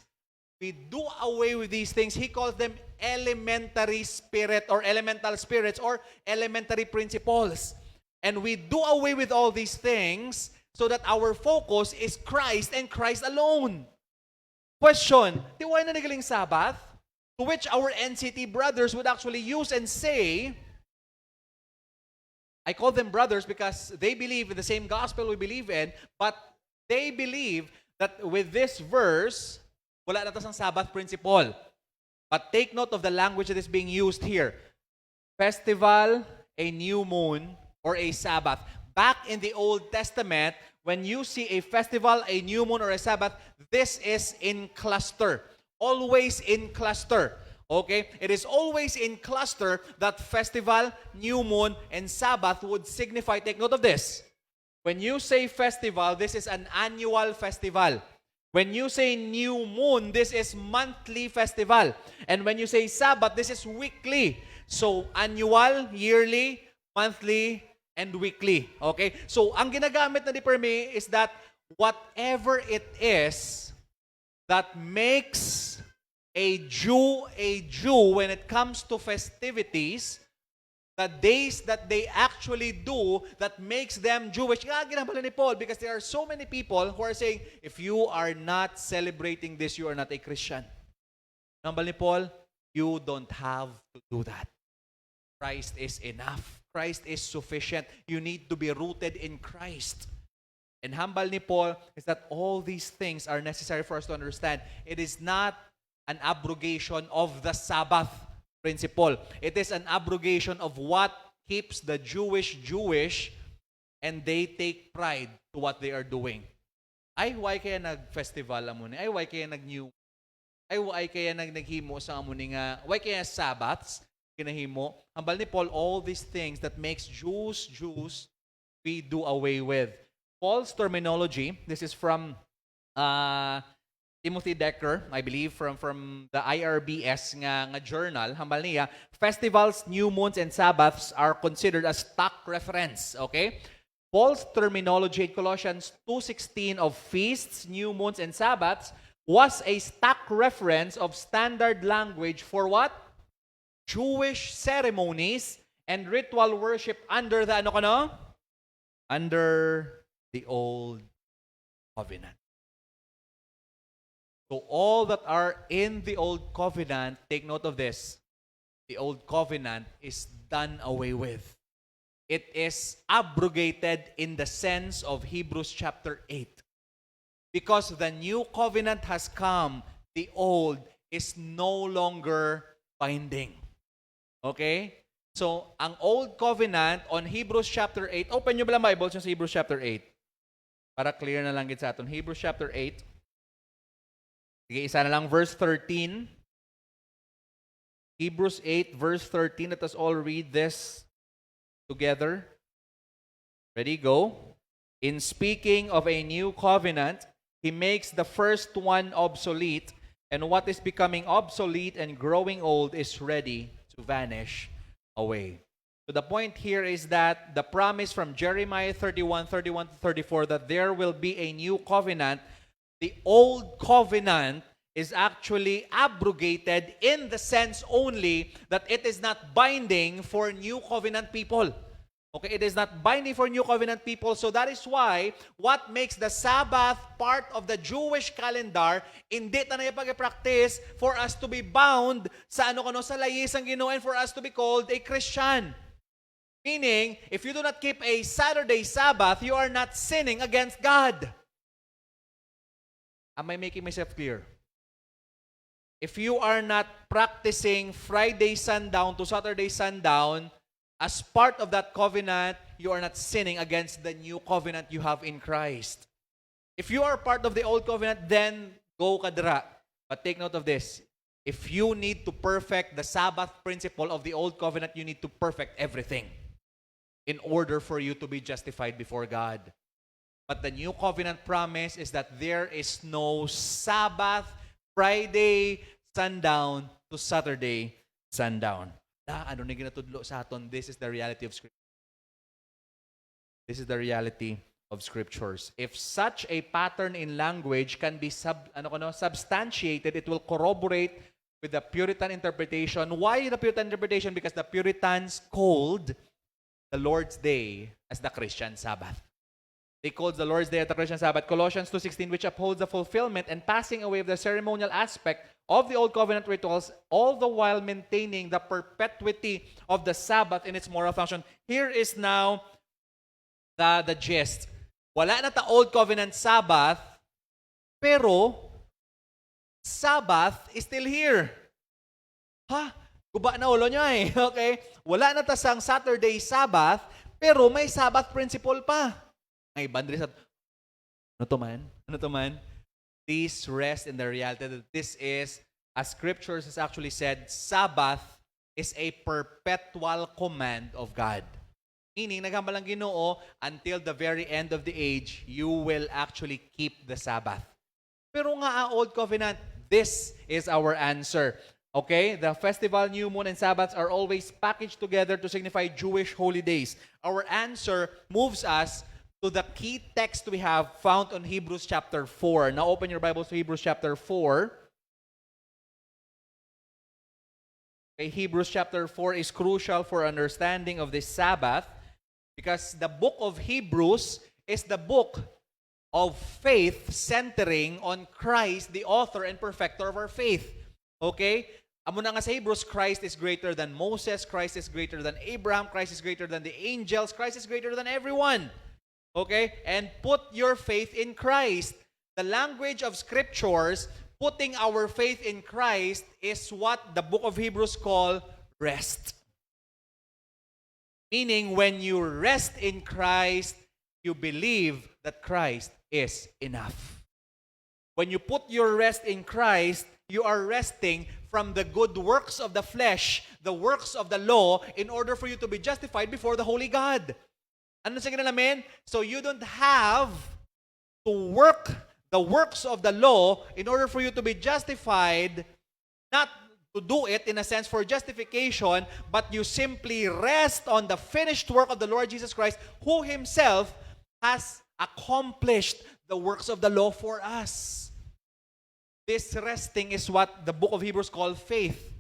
we do away with these things. He calls them elementary spirit or elemental spirits or elementary principles. And we do away with all these things so that our focus is Christ and Christ alone. Question, di why na nagaling Sabbath? To which our NCT brothers would actually use and say, I call them brothers because they believe in the same gospel we believe in, but they believe that with this verse, wala na ang Sabbath principle. But take note of the language that is being used here. Festival, a new moon, or a Sabbath. Back in the Old Testament, when you see a festival, a new moon, or a Sabbath, this is in cluster. Always in cluster. Okay? It is always in cluster that festival, new moon, and Sabbath would signify. Take note of this. When you say festival, this is an annual festival. When you say new moon, this is monthly festival. And when you say Sabbath, this is weekly. So, annual, yearly, monthly, and weekly. Okay? So, ang ginagamit na di permi is that whatever it is that makes a Jew when it comes to festivities, the days that they actually do that makes them Jewish. Ginambala ni Paul because there are so many people who are saying, if you are not celebrating this, you are not a Christian. Ginambala ni Paul, you don't have to do that. Christ is enough. Christ is sufficient. You need to be rooted in Christ. And hambal ni Paul is that all these things are necessary for us to understand. It is not an abrogation of the Sabbath principle. It is an abrogation of what keeps the Jewish, and they take pride to what they are doing. Ay, why kaya nag-festival amuni? Ay, why kaya nag-new? Ay, why kaya naghimo sa amuni nga? Why kaya Sabbaths kinahimo? Hambal ni Paul, all these things that makes Jews, we do away with. Paul's terminology, this is from Timothy Decker, I believe, from the IRBS nga journal, hambal niya, festivals, new moons, and Sabbaths are considered as stock reference. Okay? Paul's terminology in Colossians 2:16 of feasts, new moons, and Sabbaths was a stock reference of standard language for what? Jewish ceremonies and ritual worship under the under the old covenant. So all that are in the old covenant, take note of this. The old covenant is done away with. It is abrogated in the sense of Hebrews chapter 8. Because the new covenant has come, the old is no longer binding. Okay? So, ang old covenant on Hebrews chapter 8, open nyo ba lang Bible sa Hebrews chapter 8? Para clear na lang sa atin. Hebrews chapter 8. Sige, isa na lang, verse 13. Hebrews 8, verse 13. Let us all read this together. Ready? Go. In speaking of a new covenant, he makes the first one obsolete, and what is becoming obsolete and growing old is ready to vanish away. So the point here is that the promise from Jeremiah 31:31 to 34 that there will be a new covenant, the old covenant is actually abrogated in the sense only that it is not binding for new covenant people. Okay, it is not binding for new covenant people. So that is why what makes the Sabbath part of the Jewish calendar, hindi ta na ipag-practice for us to be bound sa sa layis ang Ginoo and for us to be called a Christian. Meaning, if you do not keep a Saturday Sabbath, you are not sinning against God. Am I making myself clear? If you are not practicing Friday sundown to Saturday sundown, as part of that covenant, you are not sinning against the new covenant you have in Christ. If you are part of the old covenant, then go kadra. But take note of this. If you need to perfect the Sabbath principle of the old covenant, you need to perfect everything in order for you to be justified before God. But the new covenant promise is that there is no Sabbath, Friday, sundown to Saturday, sundown. Ano na ginatudlo sa aton? This is the reality of Scripture. This is the reality of Scriptures. If such a pattern in language can be substantiated, it will corroborate with the Puritan interpretation. Why the Puritan interpretation? Because the Puritans called the Lord's Day as the Christian Sabbath. They called the Lord's Day as the Christian Sabbath. Colossians 2:16, which upholds the fulfillment and passing away of the ceremonial aspect of the Old Covenant rituals, all the while maintaining the perpetuity of the Sabbath in its moral function. Here is now the gist. Wala na ta Old Covenant Sabbath, pero Sabbath is still here. Ha? Guba na ulo niya eh. Okay? Wala na ta sang Saturday Sabbath, pero may Sabbath principle pa. Ay, bandri sa, ano to man? Please rest in the reality that this is, as Scriptures has actually said, Sabbath is a perpetual command of God. Meaning, naghambalang Ginoo, until the very end of the age, you will actually keep the Sabbath. Pero nga, Old Covenant, this is our answer. Okay? The festival, new moon, and Sabbaths are always packaged together to signify Jewish holy days. Our answer moves us to the key text we have found on Hebrews chapter 4. Now open your Bibles to Hebrews chapter 4. Okay, Hebrews chapter 4 is crucial for understanding of this Sabbath because the book of Hebrews is the book of faith centering on Christ, the author and perfecter of our faith. Okay? Amo na nga sa Hebrews, Christ is greater than Moses, Christ is greater than Abraham, Christ is greater than the angels, Christ is greater than everyone. Okay? And put your faith in Christ. The language of Scriptures, putting our faith in Christ, is what the book of Hebrews call rest. Meaning, when you rest in Christ, you believe that Christ is enough. When you put your rest in Christ, you are resting from the good works of the flesh, the works of the law, in order for you to be justified before the holy God. Ano sa kinalamin? So you don't have to work the works of the law in order for you to be justified, not to do it in a sense for justification, but you simply rest on the finished work of the Lord Jesus Christ, who Himself has accomplished the works of the law for us. This resting is what the book of Hebrews called faith.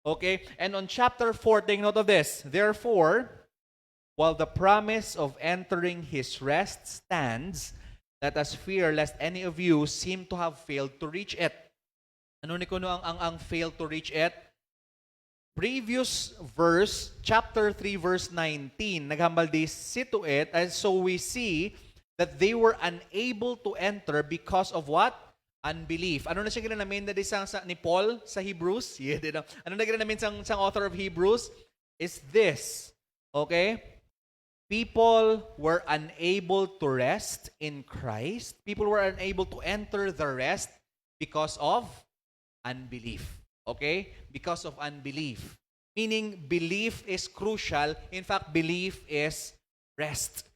Okay? And on chapter 4, take note of this. Therefore, while the promise of entering His rest stands, let us fear lest any of you seem to have failed to reach it. Ano ni kuno ang failed to reach it? Previous verse, chapter 3, verse 19, naghambal this to it, and so we see that they were unable to enter because of what? Unbelief. Ano na siya ginanamin na ni Paul sa Hebrews? Yeah, ano na ginanamin sang author of Hebrews? Is this, okay? People were unable to rest in Christ. People were unable to enter the rest because of unbelief. Okay? Because of unbelief. Meaning, belief is crucial. In fact, belief is rest.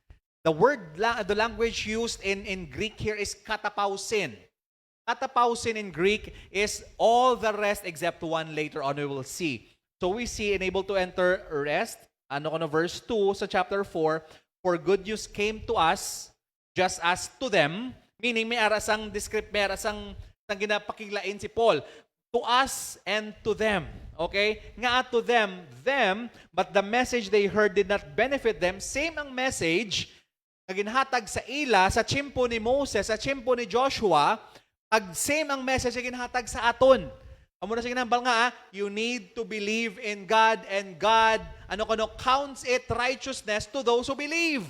The language used in Greek here is katapausin. Katapausin in Greek is all the rest except one. Later on we will see. So we see unable to enter rest. Verse 2 sa chapter 4, for good news came to us just as to them. Meaning, may arasang ginapakiglain si Paul. To us and to them. Okay? Nga to them, but the message they heard did not benefit them. Same ang message na ginhatag sa ila, sa tsimpo ni Moses, sa tsimpo ni Joshua, same ang message na ginhatag sa aton. Amo na siya ginambal nga, you need to believe in God, and God, counts it righteousness to those who believe.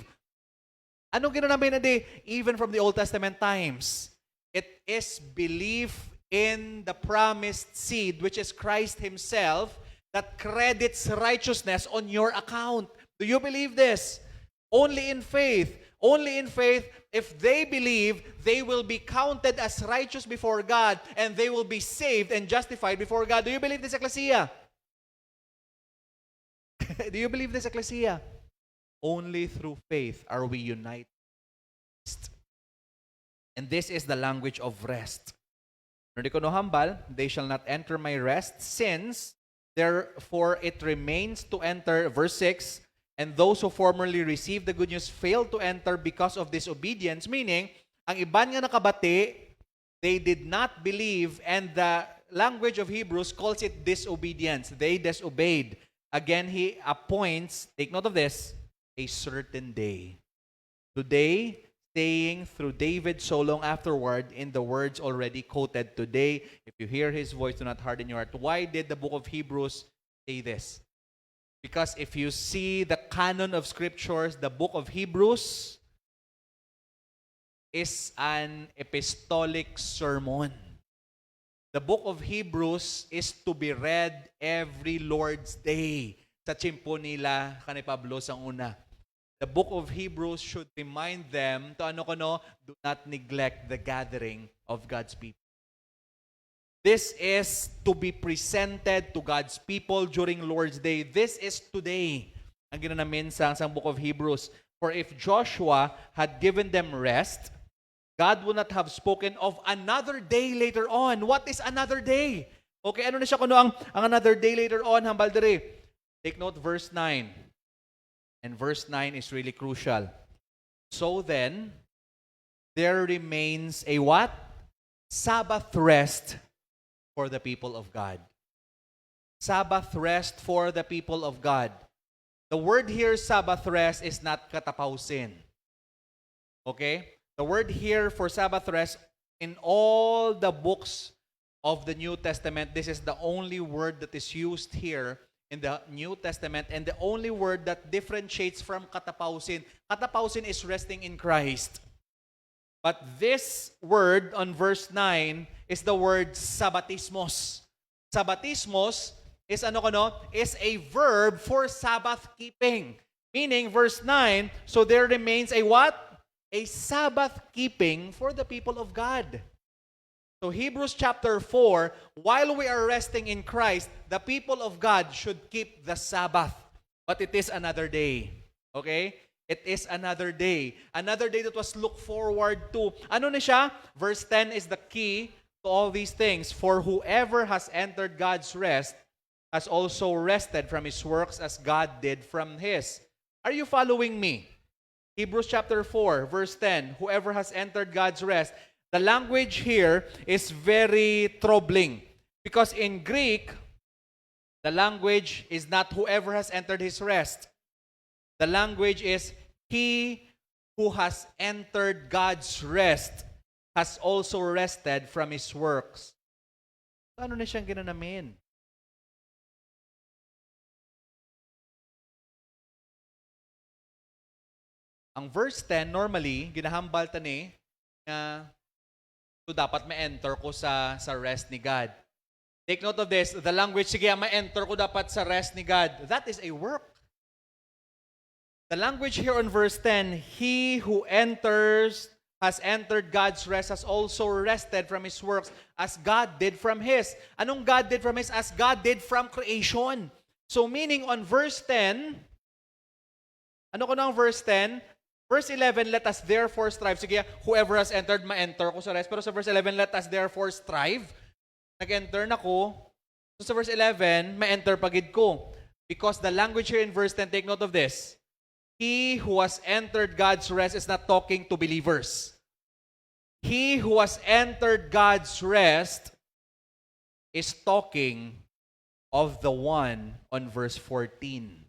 Anong ginanamin na even from the Old Testament times? It is belief in the promised seed, which is Christ Himself, that credits righteousness on your account. Do you believe this? Only in faith. Only in faith, if they believe, they will be counted as righteous before God, and they will be saved and justified before God. Do you believe this, Ecclesia? Do you believe this, Ecclesia? Only through faith are we united. And this is the language of rest. They shall not enter my rest, since therefore it remains to enter, verse 6, and those who formerly received the good news failed to enter because of disobedience, meaning, ang iban nga nakabati, they did not believe, and the language of Hebrews calls it disobedience. They disobeyed. Again, he appoints, take note of this, a certain day. Today, saying through David so long afterward in the words already quoted, today, if you hear his voice, do not harden your heart. Why did the book of Hebrews say this? Because if you see the canon of scriptures, the book of Hebrews is an epistolic sermon. The book of Hebrews is to be read every Lord's Day. Sa tsimpo nila, kanay Pablo sang una. The book of Hebrews should remind them to do not neglect the gathering of God's people. This is to be presented to God's people during Lord's Day. This is today. Ang ginanamin sa book of Hebrews. For if Joshua had given them rest, God would not have spoken of another day later on. What is another day? Okay, ano na siya ang another day later on, hambal dere. Take note, verse 9. And verse 9 is really crucial. So then, there remains a what? Sabbath rest for the people of God. Sabbath rest for the people of God. The word here, Sabbath rest, is not katapausin. Okay? The word here for Sabbath rest, in all the books of the New Testament, this is the only word that is used here in the New Testament, and the only word that differentiates from katapausin. Katapausin is resting in Christ. But this word on verse 9 is the word sabbatismos. Sabbatismos is is a verb for Sabbath keeping. Meaning, verse 9, so there remains a what? A Sabbath keeping for the people of God. So Hebrews chapter 4, while we are resting in Christ, the people of God should keep the Sabbath. But it is another day. Okay? It is another day. Another day that was looked forward to. Ano na siya? Verse 10 is the key to all these things. For whoever has entered God's rest has also rested from his works as God did from his. Are you following me? Hebrews chapter 4, verse 10. Whoever has entered God's rest. The language here is very troubling. Because in Greek, the language is not whoever has entered his rest. The language is he who has entered God's rest has also rested from his works. Ano na siyang ginanamin? Ang verse 10, normally, ginahambal ta ni na so dapat ma-enter ko sa rest ni God. Take note of this. The language, sige, ma-enter ko dapat sa rest ni God. That is a work. The language here on verse 10, he who has entered God's rest has also rested from his works as God did from his. Anong God did from his? As God did from creation. So meaning on verse 10, ano ko na ang verse 10? Verse 11, let us therefore strive. Sige, whoever has entered, ma-enter ko sa rest. Pero sa verse 11, let us therefore strive. Nag-enter na ko. So sa verse 11, ma-enter pagid ko. Because the language here in verse 10, take note of this. He who has entered God's rest is not talking to believers. He who has entered God's rest is talking of the one on verse 14.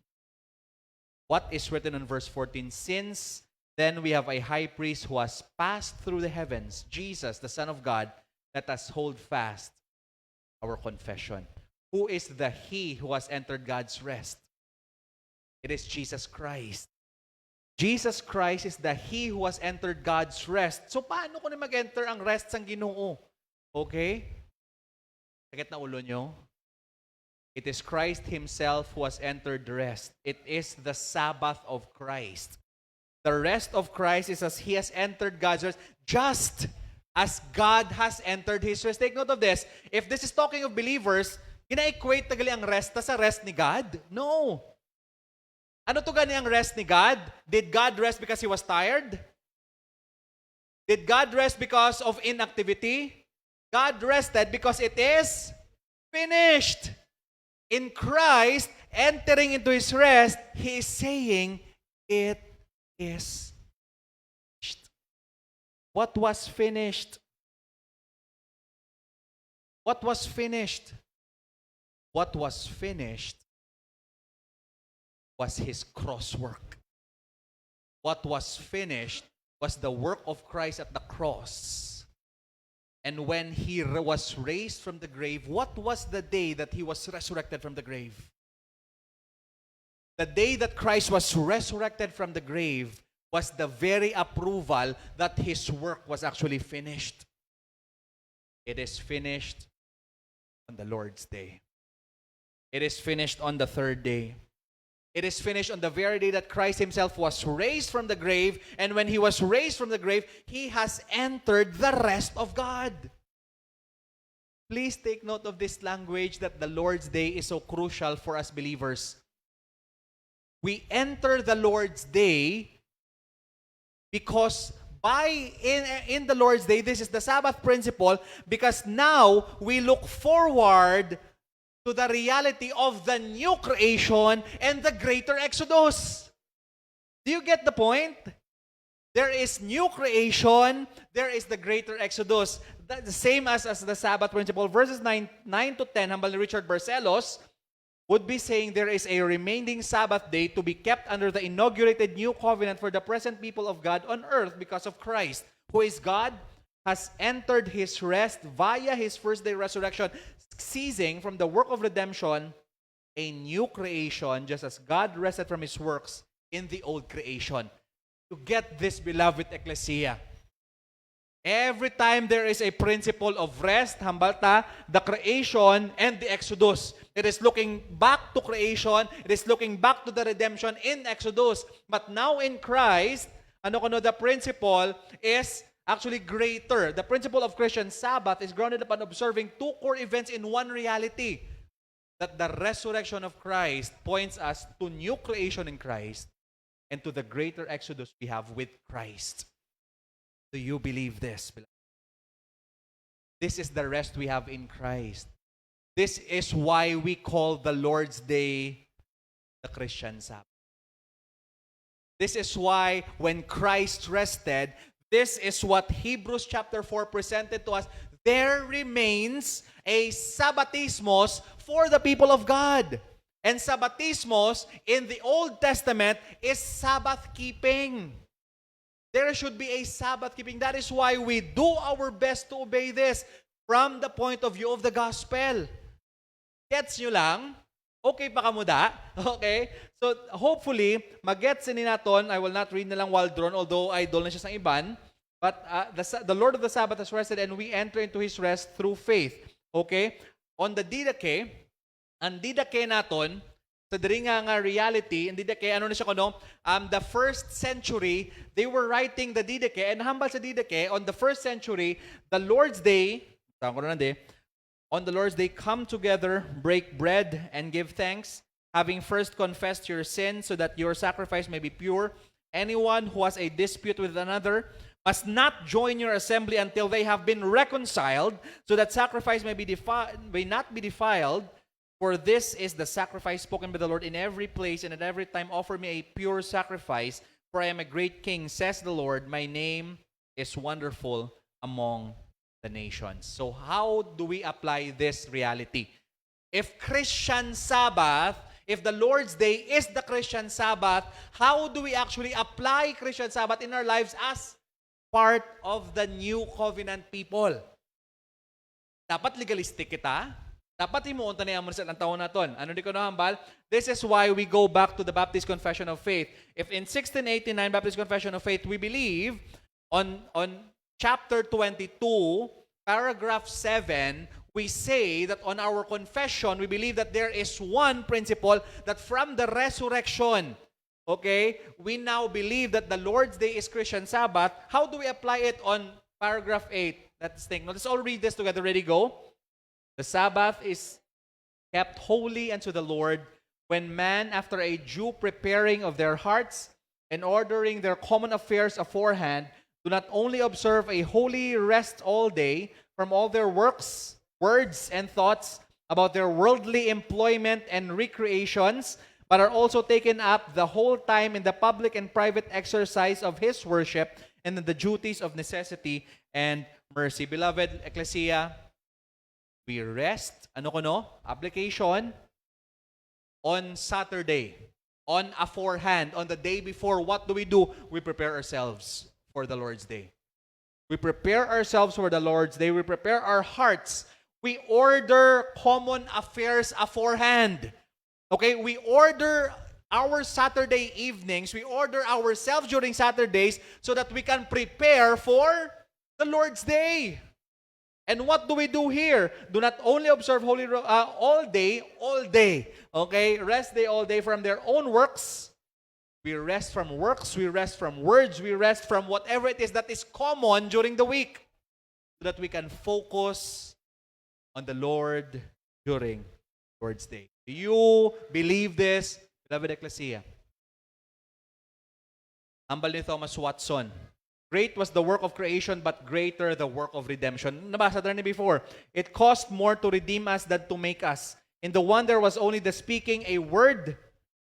What is written on verse 14? Since then we have a high priest who has passed through the heavens, Jesus, the Son of God, let us hold fast our confession. Who is the he who has entered God's rest? It is Jesus Christ. Jesus Christ is the he who has entered God's rest. So paano ko na mag-enter ang rest sang Ginoo? Okay? Sakit na ulo nyo? It is Christ himself who has entered rest. It is the Sabbath of Christ. The rest of Christ is as he has entered God's rest, just as God has entered his rest. Take note of this. If this is talking of believers, gina-equate tagali ang rest sa rest ni God? No. Ano to gani ang rest ni God? Did God rest because he was tired? Did God rest because of inactivity? God rested because it is finished. In Christ, entering into his rest, he is saying, it is finished. What was finished? What was finished? What was finished was his cross work. What was finished was the work of Christ at the cross. And when he was raised from the grave, what was the day that he was resurrected from the grave? The day that Christ was resurrected from the grave was the very approval that his work was actually finished. It is finished on the Lord's day. It is finished on the third day. It is finished on the very day that Christ himself was raised from the grave. And when he was raised from the grave, he has entered the rest of God. Please take note of this language that the Lord's Day is so crucial for us believers. We enter the Lord's Day because in the Lord's Day, this is the Sabbath principle, because now we look forward to the reality of the new creation and the greater exodus. Do you get the point? There is new creation, there is the greater exodus. That's the same as the Sabbath principle. Verses 9 to 10, Hambal ni Richard Barcelos would be saying there is a remaining Sabbath day to be kept under the inaugurated new covenant for the present people of God on earth because of Christ, who is God, has entered his rest via his first day resurrection, ceasing from the work of redemption, a new creation, just as God rested from his works in the old creation. To get this, beloved ecclesia, every time there is a principle of rest, hambalta, the creation and the exodus. It is looking back to creation, it is looking back to the redemption in Exodus. But now in Christ, the principle is actually greater. The principle of Christian Sabbath is grounded upon observing two core events in one reality. That the resurrection of Christ points us to new creation in Christ. and to the greater exodus we have with Christ. Do you believe this, beloved? This is the rest we have in Christ. This is why we call the Lord's Day the Christian Sabbath. This is why when Christ rested, this is what Hebrews chapter 4 presented to us. There remains a Sabbatismos for the people of God. And Sabbatismos in the Old Testament is Sabbath keeping. There should be a Sabbath keeping. That is why we do our best to obey this from the point of view of the gospel. Gets nyo lang? Okay pa kamuda? Okay? So, hopefully, mag-gets ni naton. I will not read na lang Waldron, although idol na siya sa iban. But the Lord of the Sabbath has rested and we enter into His rest through faith. Okay? On the Didache, ang Didache naton, sa diri nga reality, ang Didache, ano na siya kuno? The first century, they were writing the Didache, and hambal sa Didache, on the first century, the Lord's Day, on the Lord's Day, come together, break bread, and give thanks, having first confessed your sins so that your sacrifice may be pure. Anyone who has a dispute with another must not join your assembly until they have been reconciled, so that sacrifice may not be defiled. For this is the sacrifice spoken by the Lord in every place and at every time. Offer me a pure sacrifice, for I am a great king, says the Lord. My name is wonderful among the nations. So how do we apply this reality? If Christian Sabbath, if the Lord's Day is the Christian Sabbath, how do we actually apply Christian Sabbath in our lives as part of the new covenant people? Dapat legalistic kita. Dapat imuunta na yung ang taon naton. Ano di ko nahambal? This is why we go back to the Baptist Confession of Faith. If in 1689 Baptist Confession of Faith, we believe on chapter 22, paragraph 7, we say that on our confession, we believe that there is one principle that from the resurrection, okay, we now believe that the Lord's Day is Christian Sabbath. How do we apply it on paragraph 8? Let's think. Now, let's all read this together. Ready, go. The Sabbath is kept holy unto the Lord when man, after a due preparing of their hearts and ordering their common affairs aforehand, do not only observe a holy rest all day from all their works, words, and thoughts about their worldly employment and recreations, but are also taken up the whole time in the public and private exercise of His worship and in the duties of necessity and mercy. Beloved Ecclesia, we rest, application, on Saturday, on aforehand, on the day before. What do? We prepare ourselves for the Lord's Day. We prepare ourselves for the Lord's Day. We prepare our hearts. We order common affairs aforehand. Okay, we order our Saturday evenings. We order ourselves during Saturdays so that we can prepare for the Lord's Day. And what do we do here? Do not only observe holy all day. Okay? Rest day all day from their own works. We rest from works, we rest from words, we rest from whatever it is that is common during the week, so that we can focus on the Lord during Lord's Day. Do you believe this, beloved Ecclesia? Hambal ni Thomas Watson. Great was the work of creation, but greater the work of redemption. Nabasa na before. It cost more to redeem us than to make us. In the one there was only the speaking a word.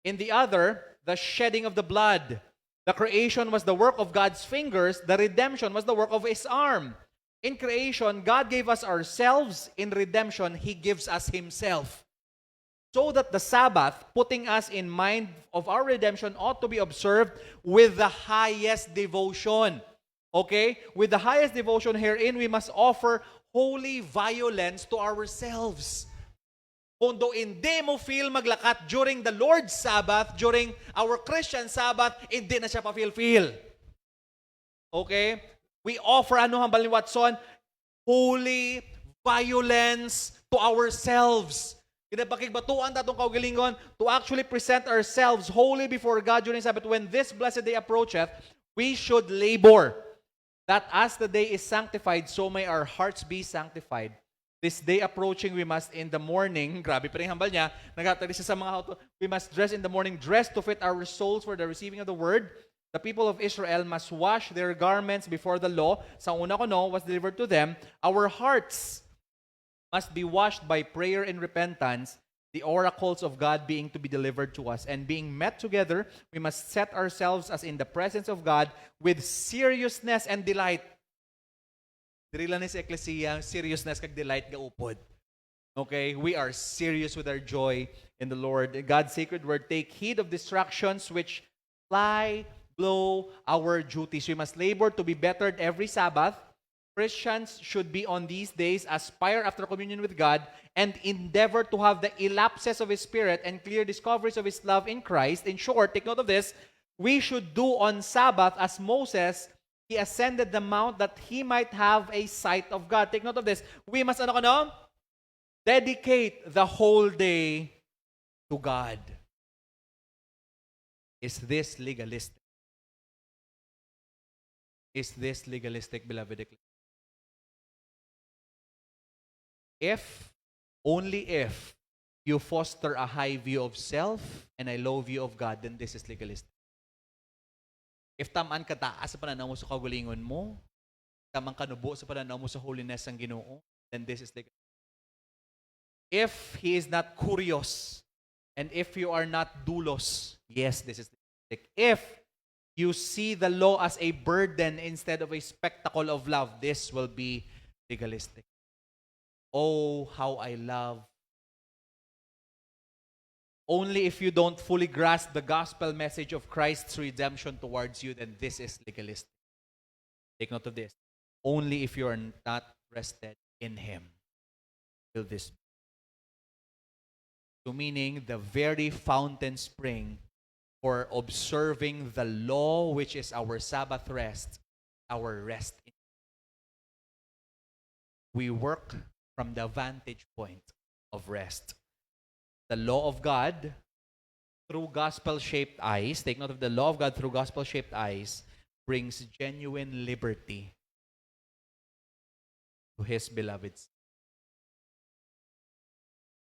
In the other, the shedding of the blood. The creation was the work of God's fingers. The redemption was the work of His arm. In creation, God gave us ourselves. In redemption, He gives us Himself. So that the Sabbath, putting us in mind of our redemption, ought to be observed with the highest devotion. Okay? With the highest devotion herein, we must offer holy violence to ourselves. Kung do hindi mo feel maglakat during the Lord's Sabbath, during our Christian Sabbath, hindi na siya pa-feel. Okay? We offer, hambal ni Watson? Holy violence to ourselves. Kinapakigbatuan tatong kaugalingon to actually present ourselves holy before God during Sabbath. When this blessed day approacheth, we should labor that as the day is sanctified, so may our hearts be sanctified. This day approaching, we must in the morning, grabe pa rin hambal niya, nagtatali siya sa mga how to, we must dress in the morning, dress to fit our souls for the receiving of the word. The people of Israel must wash their garments before the law. Sa una ko no, was delivered to them. Our hearts must be washed by prayer and repentance, the oracles of God being to be delivered to us. And being met together, we must set ourselves as in the presence of God with seriousness and delight. Diri lang ni sa Ecclesia, seriousness kag delight ga upod. Okay, we are serious with our joy in the Lord. God's sacred word, take heed of distractions which fly, blow our duties. We must labor to be bettered every Sabbath. Christians should be on these days aspire after communion with God and endeavor to have the elapses of His Spirit and clear discoveries of His love in Christ. In short, take note of this, we should do on Sabbath as Moses, he ascended the mount that he might have a sight of God. Take note of this. We must dedicate the whole day to God. Is this legalistic? Is this legalistic, beloved? If, only if, you foster a high view of self and a low view of God, then this is legalistic. If tamaan ka taas sa pananaw mo sa kagalingon mo, tamang kanubo sa pananaw mo sa holiness ng Ginoo, then this is legalistic. If he is not curious, and if you are not doulos, yes, this is legalistic. If you see the law as a burden instead of a spectacle of love, this will be legalistic. Oh, how I love. Only if you don't fully grasp the gospel message of Christ's redemption towards you, then this is legalistic. Take note of this. Only if you are not rested in Him will this be. So meaning the very fountain spring for observing the law, which is our Sabbath rest, our rest in. We work from the vantage point of rest. The law of God through gospel-shaped eyes, take note of the law of God through gospel-shaped eyes, brings genuine liberty to His beloved.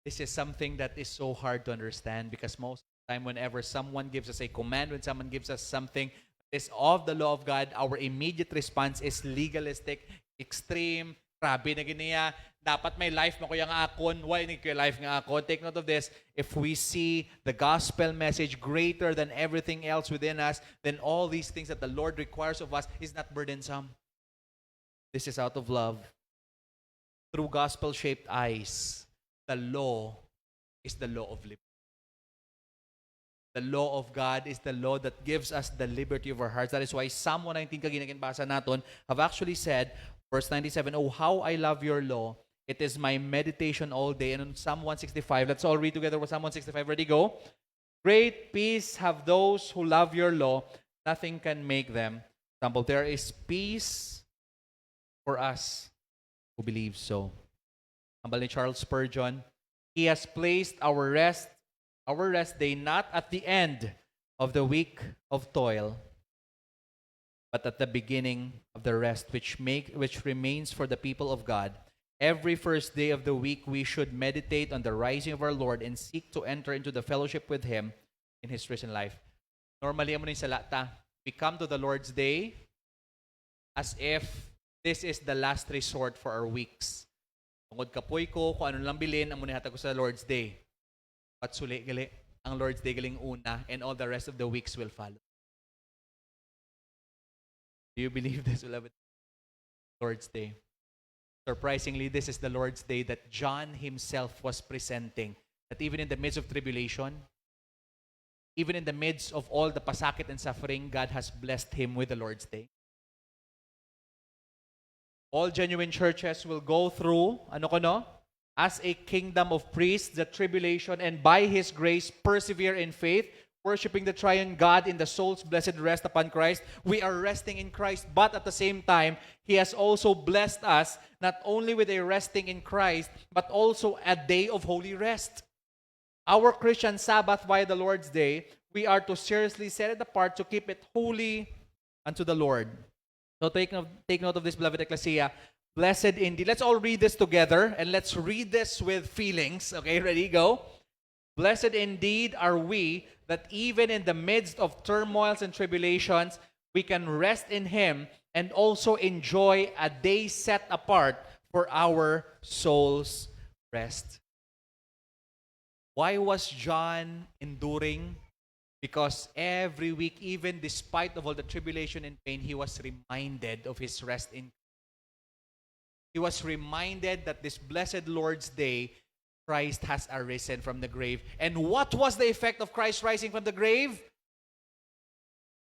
This is something that is so hard to understand because most of the time whenever someone gives us a command, when someone gives us something that is of the law of God, our immediate response is legalistic, extreme, grabe na ganiya, dapat may life mo kuya nga akon, why hindi kuya life nga ako? Take note of this, if we see the gospel message greater than everything else within us, then all these things that the Lord requires of us is not burdensome. This is out of love. Through gospel-shaped eyes, the law is the law of liberty. The law of God is the law that gives us the liberty of our hearts. That is why Psalm 119 kaginaginbasa naton have actually said, verse 97, oh, how I love your law. It is my meditation all day. And in Psalm 165, let's all read together with Psalm 165. Ready, go. Great peace have those who love your law. Nothing can make them stumble. There is peace for us who believe so. Ambal ni Charles Spurgeon, He has placed our rest day not at the end of the week of toil, but at the beginning of the rest which remains for the people of God. Every first day of the week we should meditate on the rising of our Lord and seek to enter into the fellowship with Him in His risen life. Normally, amo ni salata, we come to the Lord's Day as if this is the last resort for our weeks. Tungod kapoy ko, kung ano lang bilin, ang munihatag ko sa Lord's Day. Patsuli gali, ang Lord's Day galing una, and all the rest of the weeks will follow. Do you believe this, beloved? Lord's Day. Surprisingly, this is the Lord's Day that John himself was presenting. That even in the midst of tribulation, even in the midst of all the pasakit and suffering, God has blessed him with the Lord's Day. All genuine churches will go through, as a kingdom of priests, the tribulation, and by His grace, persevere in faith, worshiping the triune God in the soul's blessed rest upon Christ. We are resting in Christ, but at the same time, He has also blessed us not only with a resting in Christ, but also a day of holy rest. Our Christian Sabbath via the Lord's Day, we are to seriously set it apart to keep it holy unto the Lord. So take note of this, beloved Ecclesia. Blessed indeed. Let's all read this together and let's read this with feelings. Okay, ready? Go. Blessed indeed are we that even in the midst of turmoils and tribulations, we can rest in Him and also enjoy a day set apart for our soul's rest. Why was John enduring? Because every week, even despite of all the tribulation and pain, he was reminded of his rest in. He was reminded that this blessed Lord's Day, Christ has arisen from the grave. And what was the effect of Christ rising from the grave?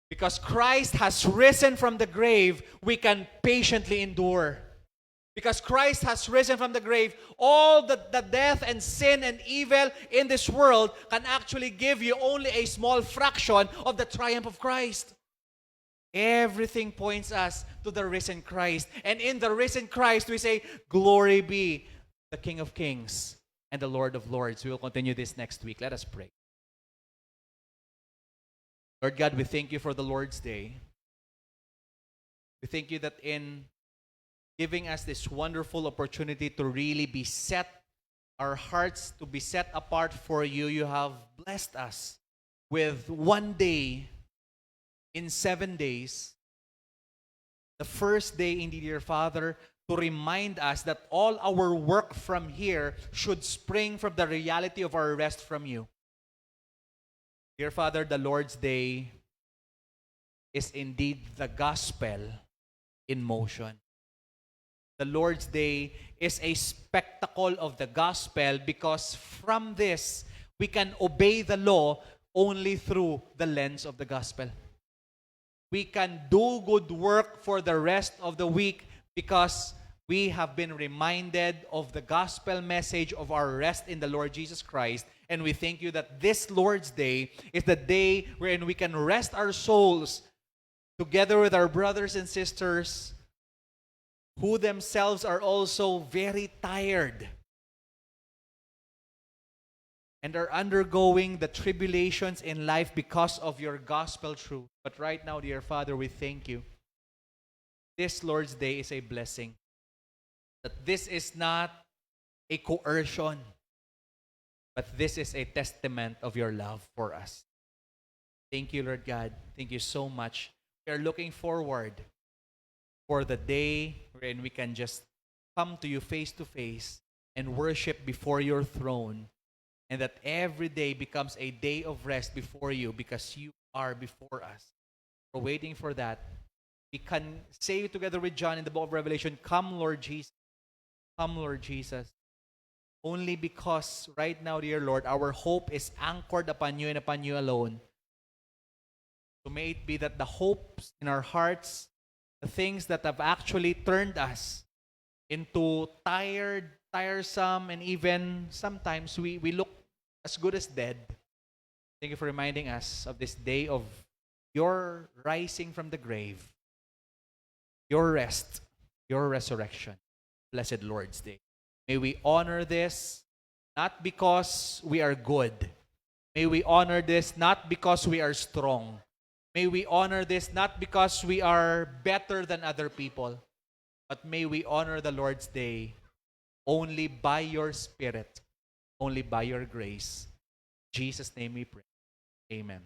Because Christ has risen from the grave, we can patiently endure. Because Christ has risen from the grave, all the death and sin and evil in this world can actually give you only a small fraction of the triumph of Christ. Everything points us to the risen Christ. And in the risen Christ, we say, glory be the King of Kings and the Lord of Lords. We will continue this next week. Let us pray. Lord God, we thank you for the Lord's Day. We thank you that in giving us this wonderful opportunity to really be set, our hearts to be set apart for you, you have blessed us with one day in 7 days. The first day, indeed, dear Father, to remind us that all our work from here should spring from the reality of our rest from you. Dear Father, the Lord's Day is indeed the gospel in motion. The Lord's Day is a spectacle of the gospel because from this, we can obey the law only through the lens of the gospel. We can do good work for the rest of the week because we have been reminded of the gospel message of our rest in the Lord Jesus Christ. And we thank you that this Lord's Day is the day wherein we can rest our souls together with our brothers and sisters who themselves are also very tired and are undergoing the tribulations in life because of your gospel truth. But right now, dear Father, we thank you. This Lord's Day is a blessing. That this is not a coercion, but this is a testament of your love for us. Thank you, Lord God. Thank you so much. We are looking forward for the day wherein we can just come to you face to face and worship before your throne, and that every day becomes a day of rest before you because you are before us. We're waiting for that. We can say together with John in the book of Revelation, come Lord Jesus. Come Lord Jesus. Only because right now, dear Lord, our hope is anchored upon you and upon you alone. So may it be that the hopes in our hearts, the things that have actually turned us into tired, tiresome, and even sometimes we look as good as dead. Thank you for reminding us of this day of your rising from the grave, your rest, your resurrection. Blessed Lord's Day. May we honor this not because we are good. May we honor this not because we are strong. May we honor this not because we are better than other people, but may we honor the Lord's Day only by your Spirit, only by your grace. In Jesus' name we pray. Amen.